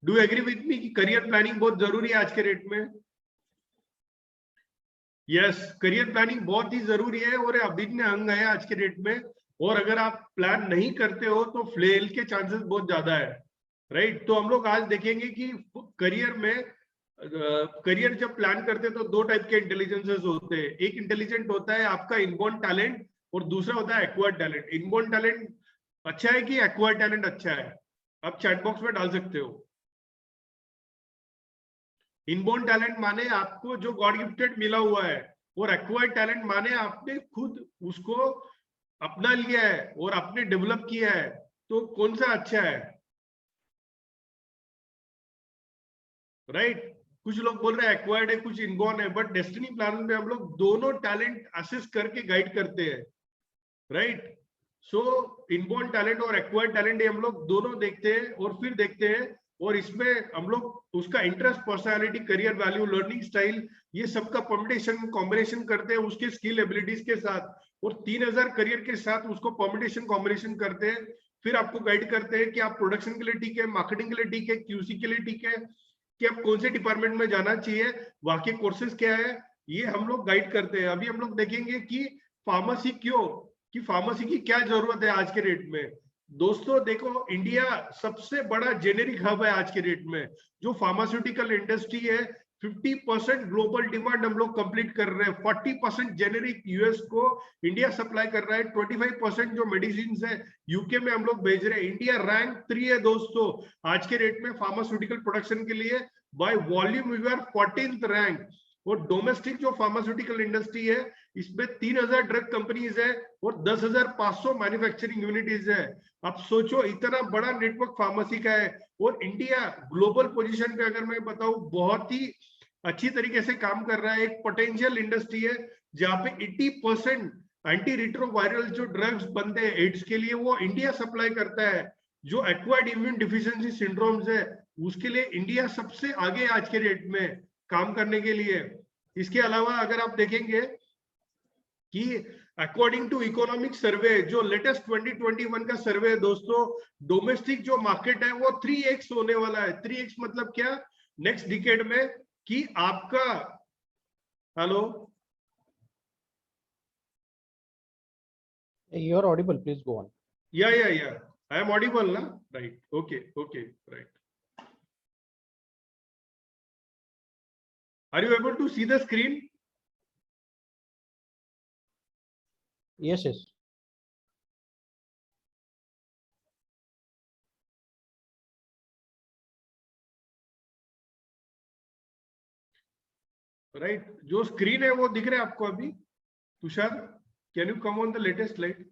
डू एग्री विथ मी कि करियर प्लानिंग बहुत जरूरी है आज के डेट में? यस, करियर प्लानिंग बहुत ही जरूरी है और अभिन्न अंग है आज के डेट में। और अगर आप प्लान नहीं करते हो तो फेल के चांसेस बहुत ज्यादा है, राइट? तो हम लोग आज देखेंगे कि करियर में करियर जब प्लान करते हैं तो दो टाइप के इंटेलिजेंसेस होते हैं। एक इंटेलिजेंट होता है आपका इनबॉर्न टैलेंट, और दूसरा होता है एक्वायर्ड टैलेंट। इनबॉर्न टैलेंट अच्छा है कि एक्वायर्ड टैलेंट अच्छा है? आप चैट बॉक्स में डाल सकते हो। इनबॉर्न टैलेंट माने आपको जो गॉड गिफ्टेड मिला हुआ है, और एक्वायर्ड टैलेंट माने आपने खुद उसको अपना लिया है और आपने डेवलप किया है। तो कौन सा अच्छा है, राइट? कुछ लोग बोल रहे हैं एक्वायर्ड है, कुछ इनबॉर्न है, बट डेस्टिनी प्लान में हम लोग दोनों टैलेंट असेस करके गाइड करते हैं, राइट? सो इनबॉर्न टैलेंट और एक्वायर्ड टैलेंट हम लोग दोनों देखते हैं और फिर देखते हैं, और इसमें हम लोग उसका interest, personality, career value, learning style, ये सबका परम्यूटेशन कॉम्बिनेशन करते हैं उसके स्किल एबिलिटीज के साथ, और 3000 करियर के साथ उसको परम्यूटेशन कॉम्बिनेशन करते हैं। फिर आपको गाइड करते हैं कि आप प्रोडक्शन के लिए ठीक है, मार्केटिंग के लिए ठीक है, क्यूसी के लिए ठीक है, कि आप कौन से डिपार्टमेंट में जाना चाहिए, वहां के कोर्सेज क्या है, ये हम लोग गाइड करते हैं। अभी हम लोग देखेंगे कि फार्मेसी क्यों, कि फार्मेसी की क्या जरूरत है आज के डेट में। दोस्तों देखो, इंडिया सबसे बड़ा जेनेरिक हब है आज के डेट में। जो फार्मास्यूटिकल इंडस्ट्री है, 50% ग्लोबल डिमांड हम लोग कंप्लीट कर रहे हैं। 40% जेनेरिक यूएस को इंडिया सप्लाई कर रहा है। 25% जो मेडिसिन है यूके में हम लोग भेज रहे हैं। इंडिया रैंक 3 है दोस्तों आज के डेट में फार्मास्यूटिकल प्रोडक्शन के लिए। By volume we are 14th rank. और डोमेस्टिक जो फार्मास्यूटिकल इंडस्ट्री है, इसमें 3000 ड्रग कंपनीज है और 10,500 मैन्युफैक्चरिंग यूनिटीज है। अब सोचो, इतना बड़ा नेटवर्क फार्मेसी का है, और इंडिया ग्लोबल पोजीशन पे अगर मैं बताऊं बहुत ही अच्छी तरीके से काम कर रहा है। एक पोटेंशियल इंडस्ट्री है जहां पे 80% एंटी रिट्रोवायरल जो ड्रग्स बनते हैं एड्स के लिए, वो इंडिया सप्लाई करता है। जो एक्वायर्ड इम्यून डिफिशियंसी सिंड्रोम्स है, उसके लिए इंडिया सबसे आगे आज के डेट में काम करने के लिए। इसके अलावा अगर आप देखेंगे कि अकॉर्डिंग टू इकोनॉमिक सर्वे, जो लेटेस्ट 2021 का सर्वे है दोस्तों, डोमेस्टिक जो मार्केट है वो 3x होने वाला है। 3x मतलब क्या, नेक्स्ट डिकेड में, कि आपका, hello, You are audible. Please go on. या आई एम ऑडिबल ना? Right, okay, right. Are you able to see the screen? Yes, yes. Right, जो स्क्रीन है वो दिख रहा है आपको अभी? Tushar, can you come on the latest slide?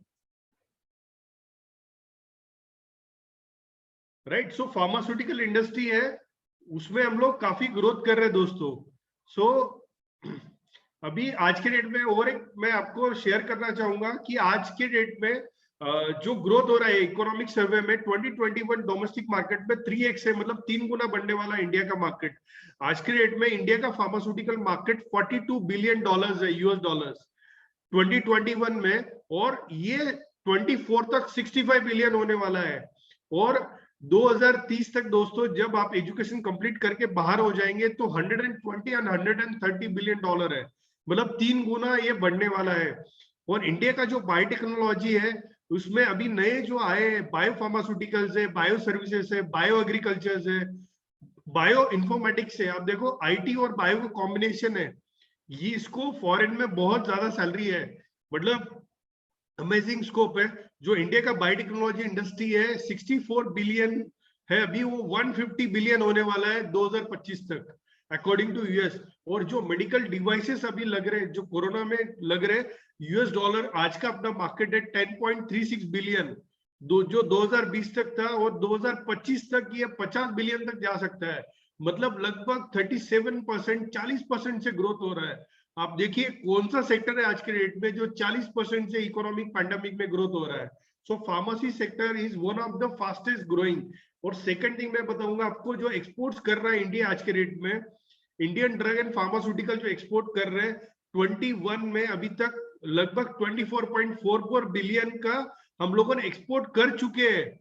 Right, so pharmaceutical industry है, उसमें हम लोग काफी ग्रोथ कर रहे हैं दोस्तों। सो अभी आज के डेट में और एक मैं आपको शेयर करना चाहूंगा कि आज के डेट में जो ग्रोथ हो रहा है इकोनॉमिक सर्वे में 2021 डोमेस्टिक मार्केट में 3x है, मतलब 3 गुना बढ़ने वाला इंडिया का मार्केट। आज के रेट में इंडिया का फार्मास्यूटिकल मार्केट $42 बिलियन है, यूएस डॉलर्स 2021 में, और ये 24 तक 65 बिलियन होने वाला है। और 2030 तक दोस्तों जब आप एजुकेशन कंप्लीट करके बाहर हो जाएंगे तो 120 और 130 बिलियन डॉलर है, मतलब 3 गुना ये बढ़ने वाला है। और इंडिया का जो बायोटेक्नोलॉजी है उसमें अभी नए जो आए हैं, बायो फार्मास्यूटिकल्स है, बायो सर्विसेज है, बायो एग्रीकल्चर्स है, बायो इंफॉर्मेटिक्स है। आप देखो आईटी और बायो का कॉम्बिनेशन है, ये इसको फॉरेन में बहुत ज्यादा सैलरी है, मतलब अमेजिंग स्कोप है। जो इंडिया का बायोटेक्नोलॉजी इंडस्ट्री है 64 बिलियन है अभी, वो 150 बिलियन होने वाला है 2025 तक अकॉर्डिंग टू यूएस। और जो मेडिकल डिवाइसेस अभी लग रहे हैं, जो कोरोना में लग रहे, यूएस डॉलर आज का अपना मार्केट है 10.36 बिलियन, जो 2020 तक था, और 2025 तक ये 50 बिलियन तक जा सकता है, मतलब लगभग 37% 40% से ग्रोथ हो रहा है। आप देखिए कौन सा सेक्टर है आज के रेट में जो 40% से इकोनॉमिक पैंडेमिक में ग्रोथ हो रहा है। So pharmacy sector is one of the fastest growing. और सेकंड थिंग मैं बताऊंगा आपको, जो एक्सपोर्ट्स कर रहा है इंडिया आज के रेट में, इंडियन ड्रग एंड फार्मास्यूटिकल जो एक्सपोर्ट कर रहे हैं 21 में अभी तक लगभग 24.44 बिलियन का हम लोगों ने एक्सपोर्ट कर चुके हैं,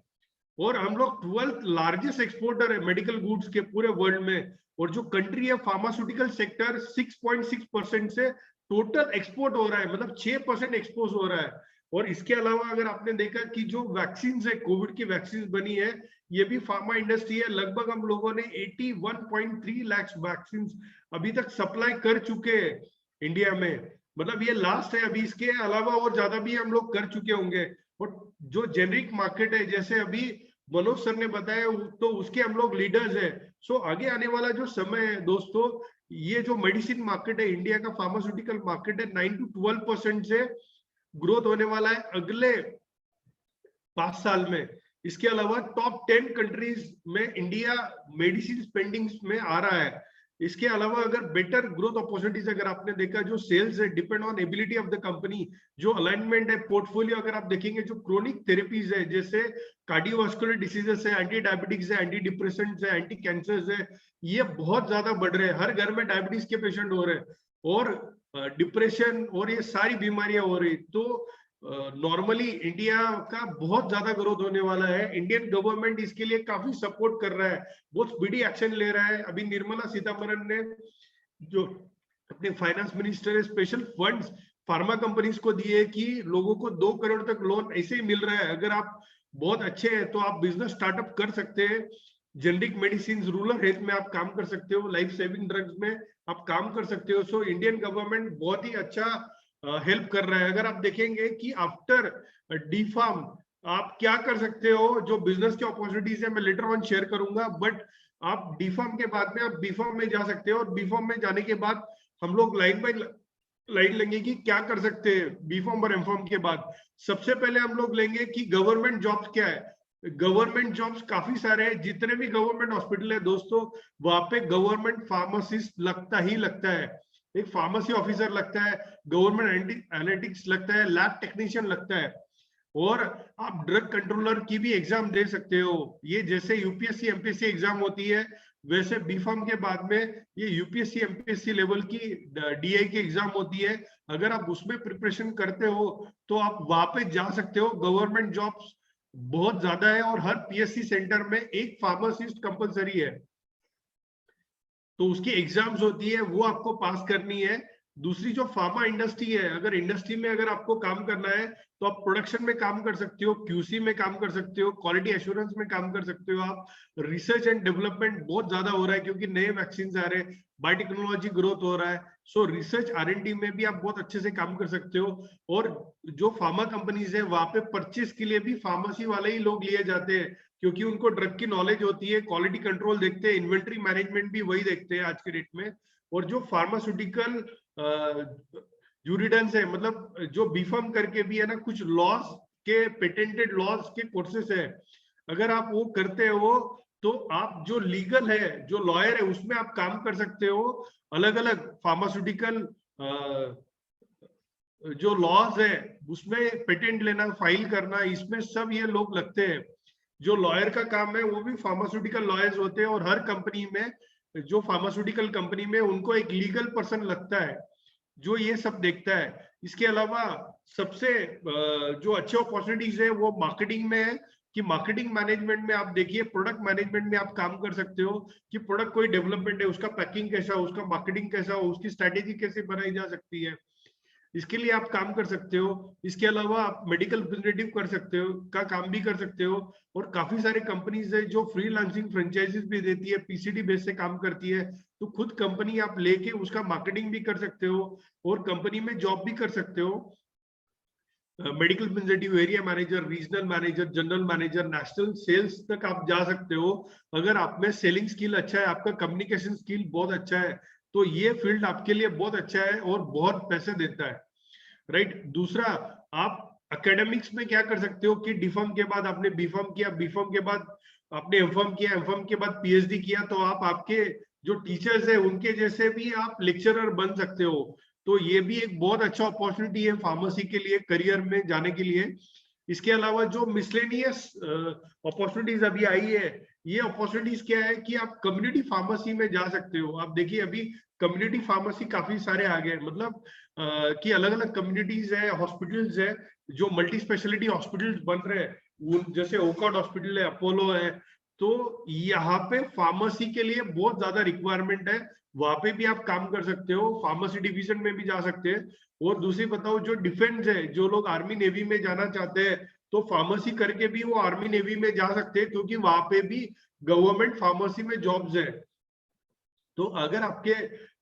और हम लोग 12th लार्जेस्ट एक्सपोर्टर है मेडिकल गुड्स के पूरे वर्ल्ड में। और जो कंट्री है फार्मास्यूटिकल सेक्टर 6.6% से टोटल एक्सपोर्ट हो रहा है, मतलब 6% एक्सपोर्ट हो रहा है। और इसके अलावा अगर आपने देखा कि जो वैक्सीन है, कोविड की वैक्सीन बनी है, ये भी फार्मा इंडस्ट्री है। लगभग हम लोगों ने 81.3 लाख वैक्सीन अभी तक सप्लाई कर चुके हैं इंडिया में, मतलब ये लास्ट है। अभी इसके अलावा और ज्यादा भी हम लोग कर चुके होंगे। और जो जेनरिक मार्केट है, जैसे अभी मनोज सर ने बताया, तो उसके हम लोग लीडर्स है। सो आगे आने वाला जो समय है दोस्तों, ये जो मेडिसिन मार्केट है, इंडिया का फार्मास्यूटिकल मार्केट है, 9 to 12% से ग्रोथ होने वाला है अगले 5 साल में। इसके अलावा टॉप 10 कंट्रीज में इंडिया मेडिसिन स्पेंडिंग में आ रहा है। इसके अलावा अगर बेटर ग्रोथ अपॉर्चुनिटीज अगर आपने देखा, जो सेल्स है depend on ability of the company, जो अलाइनमेंट है पोर्टफोलियो अगर आप देखेंगे, जो क्रोनिक थेरेपीज है जैसे कार्डियोवास्कुलर डिसीजेस है, एंटी डायबिटिक्स है, एंटी डिप्रेसेंट्स है, एंटी कैंसर्स है, ये बहुत ज्यादा बढ़ रहे हैं। हर घर में डायबिटीज के पेशेंट हो रहे हैं, और डिप्रेशन और ये सारी बीमारियां हो रही। तो नॉर्मली इंडिया का बहुत ज्यादा ग्रोथ होने वाला है। इंडियन गवर्नमेंट इसके लिए काफी सपोर्ट कर रहा है, बहुत स्पीडी एक्शन ले रहा है। अभी निर्मला सीतारमण ने जो अपने फाइनेंस मिनिस्टर है, स्पेशल फंड्स फार्मा कंपनीज को दिए कि लोगों को 2 करोड़ तक लोन ऐसे ही मिल रहा है। अगर आप बहुत अच्छे हैं तो आप बिजनेस स्टार्टअप कर सकते हैं। जेनरिक मेडिसिन, रूरल हेल्थ में आप काम कर सकते हो, लाइफ सेविंग ड्रग्स में आप काम कर सकते हो। सो इंडियन गवर्नमेंट बहुत ही अच्छा हेल्प कर रहा है। अगर आप देखेंगे कि आफ्टर डी फार्म आप क्या कर सकते हो, जो बिजनेस की अपॉर्चुनिटीज है मैं लेटर ऑन शेयर करूंगा, बट आप डी फार्म के बाद में आप बी फार्म में जा सकते हो। और बी फार्म में जाने के बाद हम लोग लाइन बाय लाइन लेंगे कि क्या कर सकते हैं बी फार्म और एम फार्म के बाद। सबसे पहले हम लोग लेंगे कि गवर्नमेंट जॉब्स क्या है। गवर्नमेंट जॉब्स काफी सारे हैं, जितने भी गवर्नमेंट हॉस्पिटल है दोस्तों, वहां पे गवर्नमेंट फार्मासिस्ट लगता ही लगता है, एक फार्मेसी ऑफिसर लगता है, गवर्नमेंट एनालिटिक्स लगता है, लैब टेक्नीशियन लगता है। और आप ड्रग कंट्रोलर की भी एग्जाम दे सकते हो। ये जैसे यूपीएससी एमपीएससी एग्जाम होती है, वैसे बी फार्म के बाद में ये यूपीएससी एमपीएससी लेवल की डीआई की एग्जाम होती है। अगर आप उसमें प्रिपरेशन करते हो तो आप वहां पे जा सकते हो। गवर्नमेंट जॉब्स बहुत ज्यादा है, और हर पीएससी सेंटर में एक फार्मासिस्ट कंपलसरी है, तो उसकी एग्जाम्स होती है, वो आपको पास करनी है। दूसरी जो फार्मा इंडस्ट्री है, अगर इंडस्ट्री में अगर आपको काम करना है तो आप प्रोडक्शन में काम कर सकते हो, क्यूसी में काम कर सकते हो, क्वालिटी एश्योरेंस में काम कर सकते हो। आप रिसर्च एंड डेवलपमेंट बहुत ज्यादा हो रहा है क्योंकि नए वैक्सीन आ रहे हैं, बायोटेक्नोलॉजी ग्रोथ हो रहा है। सो रिसर्च R&D में भी आप बहुत अच्छे से काम कर सकते हो। और जो फार्मा कंपनीज है वहां पे परचेज के लिए भी फार्मेसी वाले ही लोग लिए जाते हैं, क्योंकि उनको ड्रग की नॉलेज होती है, क्वालिटी कंट्रोल देखते हैं, इन्वेंट्री मैनेजमेंट भी वही देखते हैं आज के डेट में। और जो फार्मास्यूटिकल यूरिडेंस है, मतलब जो बीफर्म करके भी है ना, कुछ लॉज के पेटेंटेड लॉज के कोर्सेस है, अगर आप वो करते हो तो आप जो लीगल है, जो लॉयर है, उसमें आप काम कर सकते हो। अलग अलग फार्मास्यूटिकल जो लॉज है उसमें पेटेंट लेना, फाइल करना, इसमें सब ये लोग लगते हैं। जो लॉयर का काम है वो भी फार्मास्यूटिकल लॉयर्स होते हैं, और हर कंपनी में, जो फार्मास्यूटिकल कंपनी में, उनको एक लीगल पर्सन लगता है जो ये सब देखता है। इसके अलावा सबसे जो अच्छे अपॉर्चुनिटीज है वो मार्केटिंग में है, कि मार्केटिंग मैनेजमेंट में आप देखिए, प्रोडक्ट मैनेजमेंट में आप काम कर सकते हो कि प्रोडक्ट कोई डेवलपमेंट है, उसका पैकिंग कैसा हो, उसका मार्केटिंग कैसा हो, उसकी स्ट्रैटेजी कैसे बनाई जा सकती है, इसके लिए आप काम कर सकते हो। इसके अलावा आप मेडिकल रिप्रेजेंटेटिव कर सकते हो, का काम भी कर सकते हो। और काफी सारी कंपनीज है जो फ्रीलांसिंग फ्रेंचाइजीज भी देती है, पीसीडी बेस से काम करती है, तो खुद कंपनी आप लेके उसका मार्केटिंग भी कर सकते हो और कंपनी में जॉब भी कर सकते हो। Medical representative, area manager, regional manager, general manager, national sales तक आप जा सकते हो। अगर आप में सेलिंग स्किल अच्छा है, आपका कम्युनिकेशन स्किल बहुत अच्छा है, तो ये फील्ड आपके लिए बहुत अच्छा है और बहुत पैसे देता है, राइट। दूसरा, आप एकेडमिक्स में क्या कर सकते हो कि डीफॉर्म के बाद आपने बीफॉर्म किया, बीफॉर्म के बाद आपने एमफॉर्म किया, एमफॉर्म के बाद पीएचडी किया, तो आप आपके जो टीचर्स है उनके जैसे भी आप लेक्चरर बन सकते हो। तो ये भी एक बहुत अच्छा अपॉर्चुनिटी है फार्मेसी के लिए करियर में जाने के लिए। इसके अलावा जो मिसलेनियस अपॉर्चुनिटीज अभी आई है, ये अपॉर्चुनिटीज क्या है कि आप कम्युनिटी फार्मेसी में जा सकते हो। आप देखिए अभी कम्युनिटी फार्मेसी काफी सारे आ गए, मतलब कि अलग अलग कम्युनिटीज है, हॉस्पिटल्स है, जो मल्टी स्पेशलिटी हॉस्पिटल्स बन रहे हैं, जैसे ओकॉड हॉस्पिटल है, अपोलो है। तो यहाँ पे फार्मेसी के लिए बहुत ज्यादा रिक्वायरमेंट है, वहां पे भी आप काम कर सकते हो, फार्मेसी डिवीजन में भी जा सकते हैं। और दूसरी बताओ, जो डिफेंस है, जो लोग आर्मी नेवी में जाना चाहते हैं, तो फार्मेसी करके भी वो आर्मी नेवी में जा सकते हैं, क्योंकि वहां पे भी गवर्नमेंट फार्मेसी में जॉब्स है। तो अगर आपके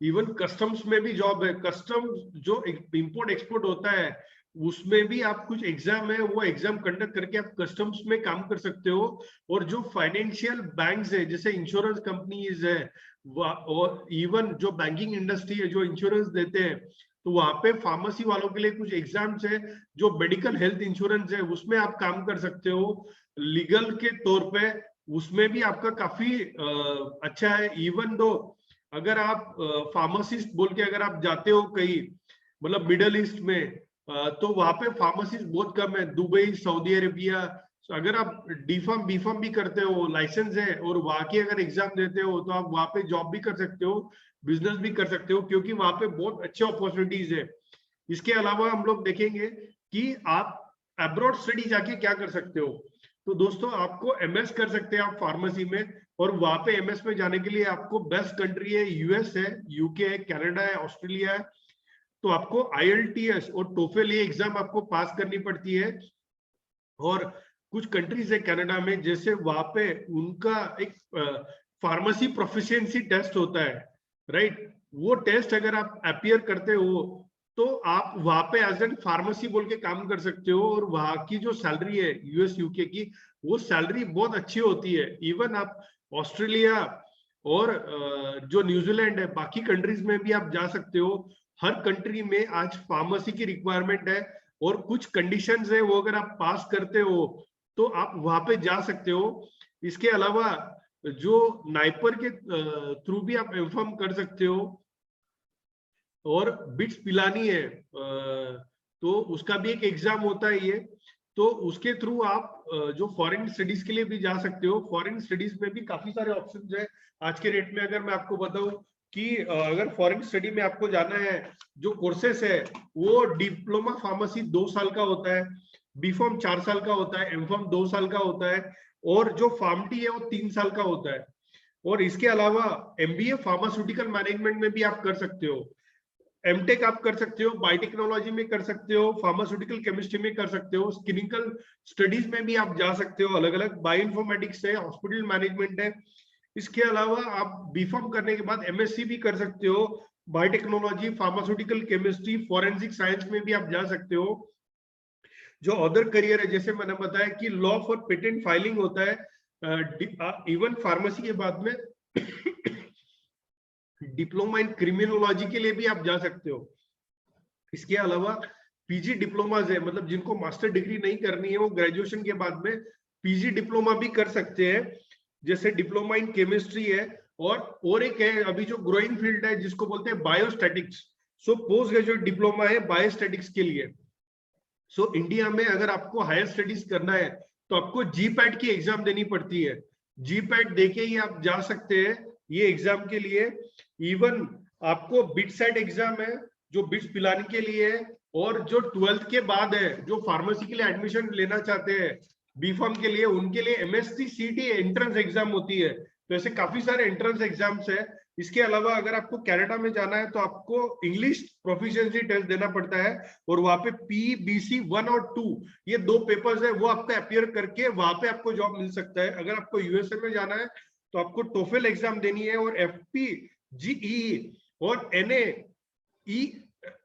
इवन कस्टम्स में भी जॉब है, कस्टम जो इंपोर्ट एक्सपोर्ट होता है उसमें भी आप कुछ एग्जाम है, वो एग्जाम कंडक्ट करके आप कस्टम्स में काम कर सकते हो। और जो फाइनेंशियल बैंक्स है, जैसे इंश्योरेंस कंपनीज है, और इवन जो बैंकिंग इंडस्ट्री है जो इंश्योरेंस देते हैं, तो वहां पे फार्मेसी वालों के लिए कुछ एग्जाम्स है, जो मेडिकल हेल्थ इंश्योरेंस है उसमें आप काम कर सकते हो लीगल के तौर पे। उसमें भी आपका काफी अच्छा है। इवन दो अगर आप फार्मासिस्ट बोल के अगर आप जाते हो कहीं, मतलब मिडल ईस्ट में, तो वहां पे फार्मासिस्ट बहुत कम है, दुबई, सऊदी अरेबिया। अगर आप डीफार्म बीफार्म भी करते हो, लाइसेंस है, और वहां की अगर एग्जाम देते हो, तो आप वहां पे जॉब भी कर सकते हो, बिजनेस भी कर सकते हो, क्योंकि वहां पे बहुत अच्छे अपॉर्चुनिटीज है। इसके अलावा हम लोग देखेंगे कि आप अब्रॉड स्टडी जाके क्या कर सकते हो। तो दोस्तों, आपको एमएस कर सकते हैं आप फार्मेसी में, और वहां पे एमएस में जाने के लिए आपको बेस्ट कंट्री है यूएस है, यूके है, कनाडा है, ऑस्ट्रेलिया है। तो आपको आईएलटीएस और टोफेल ये एग्जाम आपको पास करनी पड़ती है। और कुछ कंट्रीज है कनाडा में, जैसे वहां पे उनका एक फार्मेसी प्रोफिशिएंसी टेस्ट होता है, राइट। वो टेस्ट अगर आप अपीयर करते हो, तो आप वहां पे एज एन फार्मेसी बोल के काम कर सकते हो। और वहां की जो सैलरी है यूएस यूके की, वो सैलरी बहुत अच्छी होती है। इवन आप ऑस्ट्रेलिया और जो न्यूजीलैंड है, बाकी कंट्रीज में भी आप जा सकते हो। हर कंट्री में आज फार्मेसी की रिक्वायरमेंट है, और कुछ कंडीशंस है, वो अगर आप पास करते हो तो आप वहां पे जा सकते हो। इसके अलावा जो नाइपर के थ्रू भी आप इन्फॉर्म कर सकते हो, और बिट्स पिलानी है, तो उसका भी एक एग्जाम होता है ये। तो उसके थ्रू आप जो फॉरेन स्टडीज के लिए भी जा सकते हो। फॉरेन स्टडीज में भी काफी सारे ऑप्शंस है आज के रेट में। अगर मैं आपको बताऊं कि अगर फॉरेन स्टडी में आपको जाना है, जो कोर्सेस है वो डिप्लोमा फार्मेसी 2 साल का होता है, बीफॉर्म 4 साल का होता है, एमफॉर्म 2 साल का होता है, और जो फार्मटी है वो 3 साल का होता है। और इसके अलावा एमबीए फार्मास्यूटिकल मैनेजमेंट में भी आप कर सकते हो, एमटेक आप कर सकते हो, बायोटेक्नोलॉजी में कर सकते हो, फार्मास्यूटिकल केमिस्ट्री में कर सकते हो, क्लिनिकल स्टडीज में भी आप जा सकते हो, अलग अलग बायोइन्फॉर्मेटिक्स है, हॉस्पिटल मैनेजमेंट है। इसके अलावा आप बीफॉर्म करने के बाद एमएससी भी कर सकते हो, biotechnology, pharmaceutical chemistry, forensic science में भी आप जा सकते हो। जो अदर करियर है, जैसे मैंने बताया कि लॉ फॉर पेटेंट फाइलिंग होता है, इवन फार्मेसी के बाद में डिप्लोमा इन क्रिमिनोलॉजी के लिए भी आप जा सकते हो। इसके अलावा पीजी डिप्लोमाज है, मतलब जिनको मास्टर डिग्री नहीं करनी है, वो ग्रेजुएशन के बाद में पीजी डिप्लोमा भी कर सकते हैं, जैसे डिप्लोमा इन केमिस्ट्री है। और एक है अभी जो ग्रोइंग फील्ड है, जिसको बोलते हैं biostatics. So post graduate diploma है बायोस्टैटिक्स के लिए। सो इंडिया में अगर आपको हायर स्टडीज करना है तो आपको जीपैट की एग्जाम देनी पड़ती है। जीपैट देके ही आप जा सकते हैं ये एग्जाम के लिए। इवन आपको बिटसेट एग्जाम है जो बिट्स पिलाने के लिए है, और जो 12th के बाद है जो फार्मेसी के लिए एडमिशन लेना चाहते हैं बीफार्म के लिए, उनके लिए एमएससी सीटी एंट्रेंस एग्जाम होती है। तो ऐसे काफी सारे एंट्रेंस एग्जाम्स है। इसके अलावा अगर आपको कनाडा में जाना है तो आपको इंग्लिश प्रोफिशिएंसी टेस्ट देना पड़ता है, और वहां पे PBC 1 और 2 ये 2 पेपर्स है, वो आपका अपियर करके वहां पे आपको जॉब मिल सकता है। अगर आपको यूएसए में जाना है तो आपको टोफेल एग्जाम देनी है, और FPGE और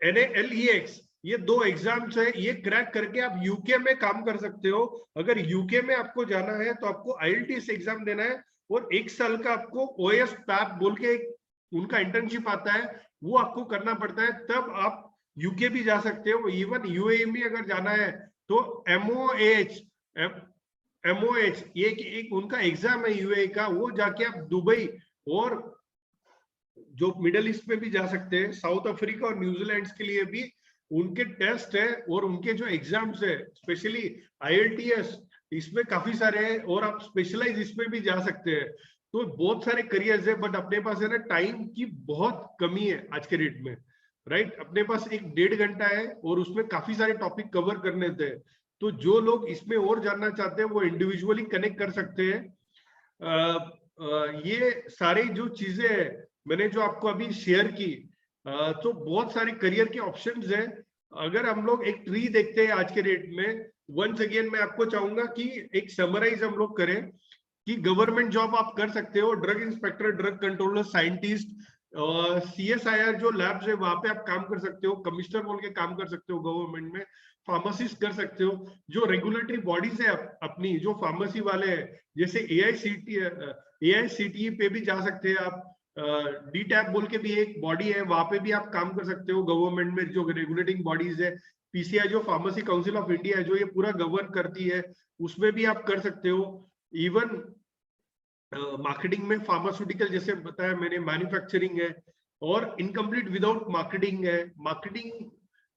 NALEX ये 2 एग्जाम्स है, ये क्रैक करके आप यूके में काम कर सकते हो। अगर यूके में आपको जाना है तो आपको IELTS एग्जाम देना है, और 1 साल का आपको OS PAP बोल के उनका इंटर्नशिप आता है, वो आपको करना पड़ता है, तब आप यूके भी जा सकते हो। इवन UAE में अगर जाना है तो MOH ये एक उनका एग्जाम है UAE का, वो जाके आप दुबई और जो मिडल ईस्ट में भी जा सकते हैं। साउथ अफ्रीका और न्यूजीलैंड के लिए भी उनके टेस्ट है, और उनके जो एग्जाम्स है स्पेशली IELTS इसमें काफी सारे हैं, और आप स्पेशलाइज इसमें भी जा सकते हैं। तो बहुत सारे करियर्स है, बट अपने पास है ना टाइम की बहुत कमी है आज के डेट में, राइट। अपने पास 1-1.5 घंटा है और उसमें काफी सारे टॉपिक कवर करने थे। तो जो लोग इसमें और जानना चाहते हैं वो इंडिविजुअली कनेक्ट कर सकते हैं। ये सारी जो चीजें है मैंने जो आपको अभी शेयर की, तो बहुत सारे करियर के ऑप्शंस हैं। अगर हम लोग एक ट्री देखते हैं आज के डेट में, वंस अगेन मैं आपको चाहूंगा कि एक समराइज हम लोग करें कि गवर्नमेंट जॉब आप कर सकते हो, drug inspector, drug controller, scientist, CSIR जो लैब्स है वहां पे आप काम कर सकते हो, कमिश्नर बोल के काम कर सकते हो गवर्नमेंट में, फार्मासिस्ट कर सकते हो। जो रेगुलेटरी बॉडीज है अपनी जो फार्मेसी वाले हैं, जैसे AICTE पे भी जा सकते हैं आप। DTAP बोल के भी एक बॉडी है, वहां पे भी आप काम कर सकते हो गवर्नमेंट में, जो रेगुलेटिंग बॉडीज है। PCI जो फार्मेसी काउंसिल ऑफ इंडिया है जो ये पूरा गवर्न करती है, उसमें भी आप कर सकते हो। इवन मार्केटिंग में फार्मास्यूटिकल जैसे बताया मैंने, मैन्युफैक्चरिंग है, और इनकम्प्लीट विदाउट मार्केटिंग है। मार्केटिंग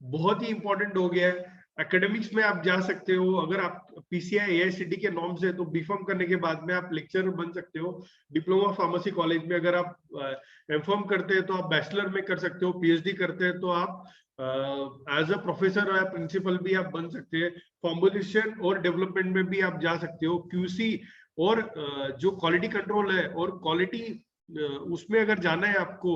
बहुत ही इंपॉर्टेंट हो गया है। एकेडमिक्स में आप जा सकते हो, अगर आप PCI AICTE के नॉर्म्स है तो बीफार्म करने के बाद में आप लेक्चरर बन सकते हो। डिप्लोमा फार्मेसी कॉलेज में अगर आप एमफार्म करते हैं तो आप बैचलर में कर सकते हो, PhD करते हैं तो आप एज अ प्रोफेसर या प्रिंसिपल भी आप बन सकते हैं। फॉर्मुलेशन और डेवलपमेंट में भी आप जा सकते हो। QC और जो क्वालिटी कंट्रोल है और क्वालिटी उसमें अगर जाना है आपको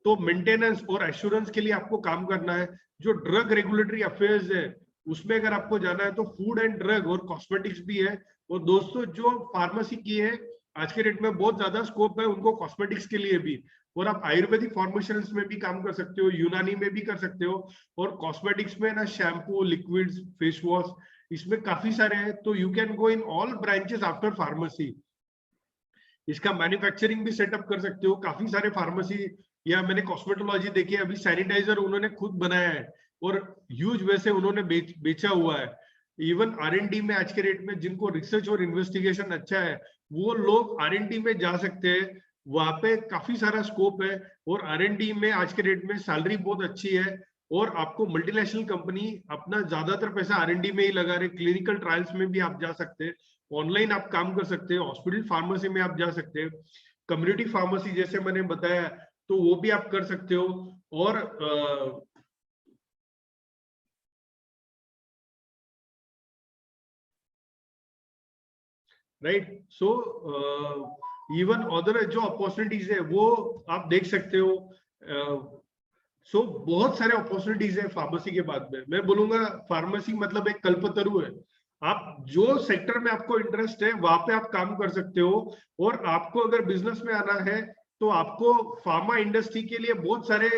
तो मेंटेनेंस और एश्योरेंस के लिए आपको काम करना है। जो ड्रग रेगुलेटरी अफेयर्स है उसमें अगर आपको जाना है तो फूड एंड ड्रग और कॉस्मेटिक्स भी है। और दोस्तों जो फार्मेसी की है आज के डेट में बहुत ज्यादा स्कोप है उनको कॉस्मेटिक्स के लिए भी, और आप आयुर्वेदिक फॉर्मेशंस में भी काम कर सकते हो, यूनानी में भी कर सकते हो, और कॉस्मेटिक्स में ना शैम्पू, लिक्विड्स, फेस वॉश, इसमें काफी सारे हैं। तो you can go in all branches after pharmacy. इसका मैन्युफैक्चरिंग भी सेटअप कर सकते हो। काफी सारे फार्मेसी या मैंने कॉस्मेटोलॉजी देखी है, अभी सैनिटाइजर उन्होंने खुद बनाया है और ह्यूज वैसे उन्होंने बेचा हुआ है। इवन R&D में आज के रेट में जिनको रिसर्च और इन्वेस्टिगेशन अच्छा है वो लोग R&D में जा सकते हैं, वहां पे काफी सारा स्कोप है। और R&D में आज के रेट में सैलरी बहुत अच्छी है, और आपको मल्टीनेशनल कंपनी अपना ज्यादातर पैसा R&D में ही लगा रहे। क्लिनिकल ट्रायल्स में भी आप जा सकते हैं, ऑनलाइन आप काम कर सकते हैं, हॉस्पिटल फार्मेसी में आप जा सकते हैं, कम्युनिटी फार्मेसी जैसे मैंने बताया तो वो भी आप कर सकते हो। और राइट, सो इवन अदर जो अपॉर्चुनिटीज है वो आप देख सकते हो। सो बहुत सारे अपॉर्चुनिटीज है फार्मेसी के बाद में। मैं बोलूंगा फार्मेसी मतलब एक कल्पतरु है। आप जो सेक्टर में आपको इंटरेस्ट है वहां पे आप काम कर सकते हो। और आपको अगर बिजनेस में आना है तो आपको फार्मा इंडस्ट्री के लिए बहुत सारे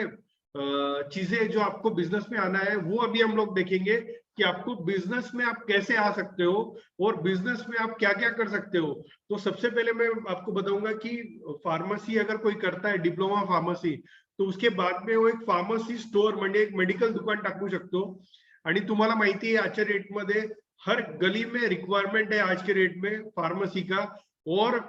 चीजें जो आपको बिजनेस में आना है वो अभी हम लोग देखेंगे कि आपको बिजनेस में आप कैसे आ सकते हो और बिजनेस में आप क्या क्या कर सकते हो। तो सबसे पहले मैं आपको बताऊंगा कि फार्मेसी अगर कोई करता है डिप्लोमा फार्मसी तो उसके बाद में वो एक फार्मसी स्टोर म्हणजे एक मेडिकल दुकान टाकू शकतो। आणि तुम्हाला माहिती आहे आजच्या रेट मध्ये हर गली में रिक्वायरमेंट है आज के रेट में फार्मेसी का, और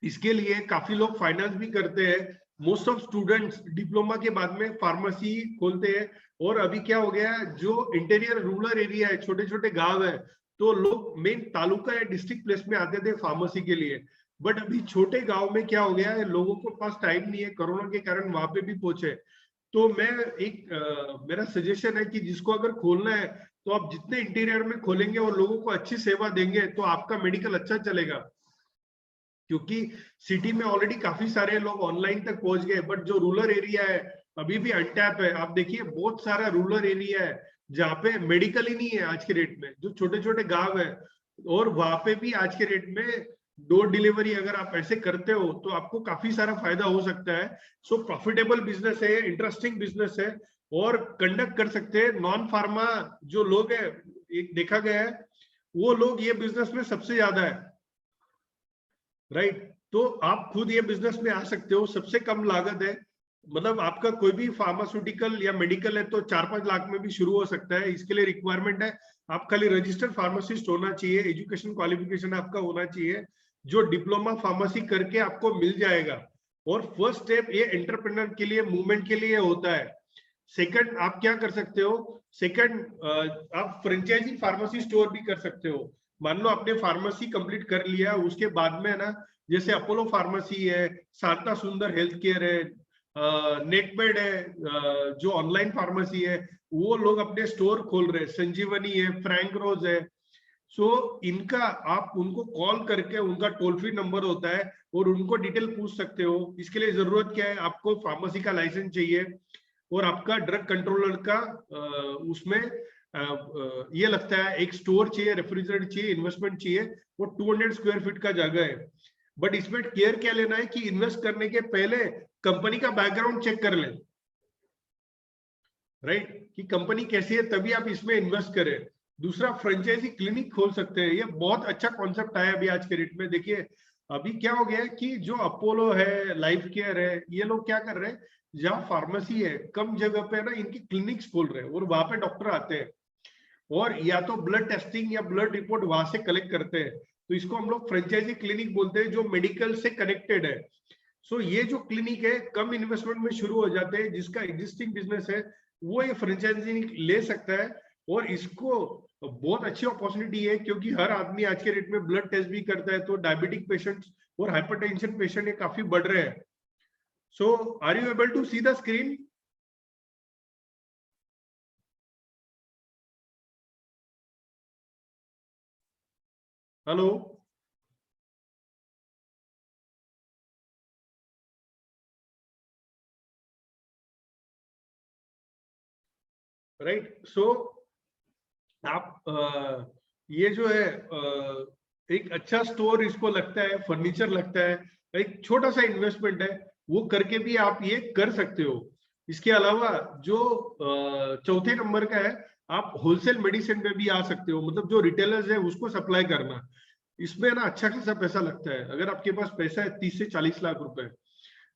इसके लिए काफी लोग फाइनेंस भी करते हैं। मोस्ट ऑफ स्टूडेंट्स डिप्लोमा के बाद में फार्मेसी खोलते हैं। और अभी क्या हो गया, जो इंटीरियर रूरल एरिया है, छोटे छोटे गांव है, तो लोग मेन तालुका या डिस्ट्रिक्ट प्लेस में आते थे फार्मेसी के लिए। बट अभी छोटे गांव में क्या हो गया है, लोगों को पास टाइम नहीं है, कोरोना के कारण वहां पे भी पहुंचे। तो मैं मेरा सजेशन है कि जिसको अगर खोलना है तो आप जितने इंटीरियर में खोलेंगे और लोगों को अच्छी सेवा देंगे तो आपका मेडिकल अच्छा चलेगा। क्योंकि सिटी में ऑलरेडी काफी सारे लोग ऑनलाइन तक पहुंच गए, बट जो रूरल एरिया है अभी भी अनटैप है। आप देखिए बहुत सारा रूरल एरिया है जहाँ पे मेडिकल ही नहीं है आज के डेट में, जो छोटे छोटे गांव है, और वहां पे भी आज के डेट में डोर डिलीवरी अगर आप ऐसे करते हो तो आपको काफी सारा फायदा हो सकता है। सो प्रॉफिटेबल बिजनेस है, इंटरेस्टिंग बिजनेस है, और कंडक्ट कर सकते हैं। नॉन फार्मा जो लोग है, एक देखा गया है, वो लोग ये बिजनेस में सबसे ज्यादा है, राइट। तो आप खुद ये बिजनेस में आ सकते हो, सबसे कम लागत है। मतलब आपका कोई भी फार्मास्यूटिकल या मेडिकल है तो 4-5 लाख में भी शुरू हो सकता है। इसके लिए रिक्वायरमेंट है, आप खाली रजिस्टर्ड फार्मासिस्ट होना चाहिए, एजुकेशन क्वालिफिकेशन आपका होना चाहिए, जो डिप्लोमा फार्मेसी करके आपको मिल जाएगा। और फर्स्ट स्टेप ये एंटरप्रेन्योर के लिए, मूवमेंट के लिए होता है। सेकंड, आप क्या कर सकते हो, सेकंड आप फ्रेंचाइजी फार्मेसी स्टोर भी कर सकते हो। मान लो आपने फार्मेसी कंप्लीट कर लिया, उसके बाद में ना, जैसे अपोलो फार्मेसी है, शारदा सुंदर हेल्थ केयर है, नेटमेड है, जो ऑनलाइन फार्मेसी है, वो लोग अपने स्टोर खोल रहे हैं, संजीवनी है, फ्रैंक रोज है। सो इनका आप उनको कॉल करके, उनका टोल फ्री नंबर होता है, और उनको डिटेल पूछ सकते हो। इसके लिए जरूरत क्या है, आपको फार्मेसी का लाइसेंस चाहिए, और आपका ड्रग कंट्रोलर का उसमें ये लगता है, एक स्टोर चाहिए, रेफ्रिजरेटर चाहिए, इन्वेस्टमेंट चाहिए, वो 200 स्क्वायर फीट का जगह है। बट इसमें केयर क्या लेना है कि इन्वेस्ट करने के पहले कंपनी का बैकग्राउंड चेक कर लें, राइट, कि कंपनी कैसी है, तभी आप इसमें इन्वेस्ट करें। दूसरा, फ्रेंचाइजी क्लिनिक खोल सकते हैं। ये बहुत अच्छा कॉन्सेप्ट आया अभी आज के डेट में। देखिए अभी क्या हो गया है कि जो अपोलो है, लाइफ केयर है, ये लोग क्या कर रहे हैं, जहाँ फार्मेसी है कम जगह पे ना, इनकी क्लिनिक्स खोल रहे हैं, और वहां पे डॉक्टर आते हैं, और या तो ब्लड टेस्टिंग या ब्लड रिपोर्ट वहां से कलेक्ट करते हैं। तो इसको हम लोग फ्रेंचाइजी क्लिनिक बोलते हैं, जो मेडिकल से कनेक्टेड है। सो ये जो क्लिनिक है कम इन्वेस्टमेंट में शुरू हो जाते हैं, जिसका एग्जिस्टिंग बिजनेस है वो ये फ्रेंचाइजी ले सकता है। और इसको बहुत अच्छी अपॉर्चुनिटी है, क्योंकि हर आदमी आज के डेट में ब्लड टेस्ट भी करता है, तो डायबिटिक पेशेंट्स और हाइपरटेंशन पेशेंट ये काफी बढ़ रहे हैं। So are you able to see the screen? Hello, right. So आप ये जो है एक अच्छा स्टोर इसको लगता है, फर्नीचर लगता है, एक छोटा सा इन्वेस्टमेंट है, वो करके भी आप ये कर सकते हो। इसके अलावा जो चौथे नंबर का है, आप होलसेल मेडिसिन पे भी आ सकते हो। मतलब जो रिटेलर्स है उसको सप्लाई करना, इसमें ना अच्छा खासा पैसा लगता है। अगर आपके पास पैसा है 30 से 40 लाख रुपए,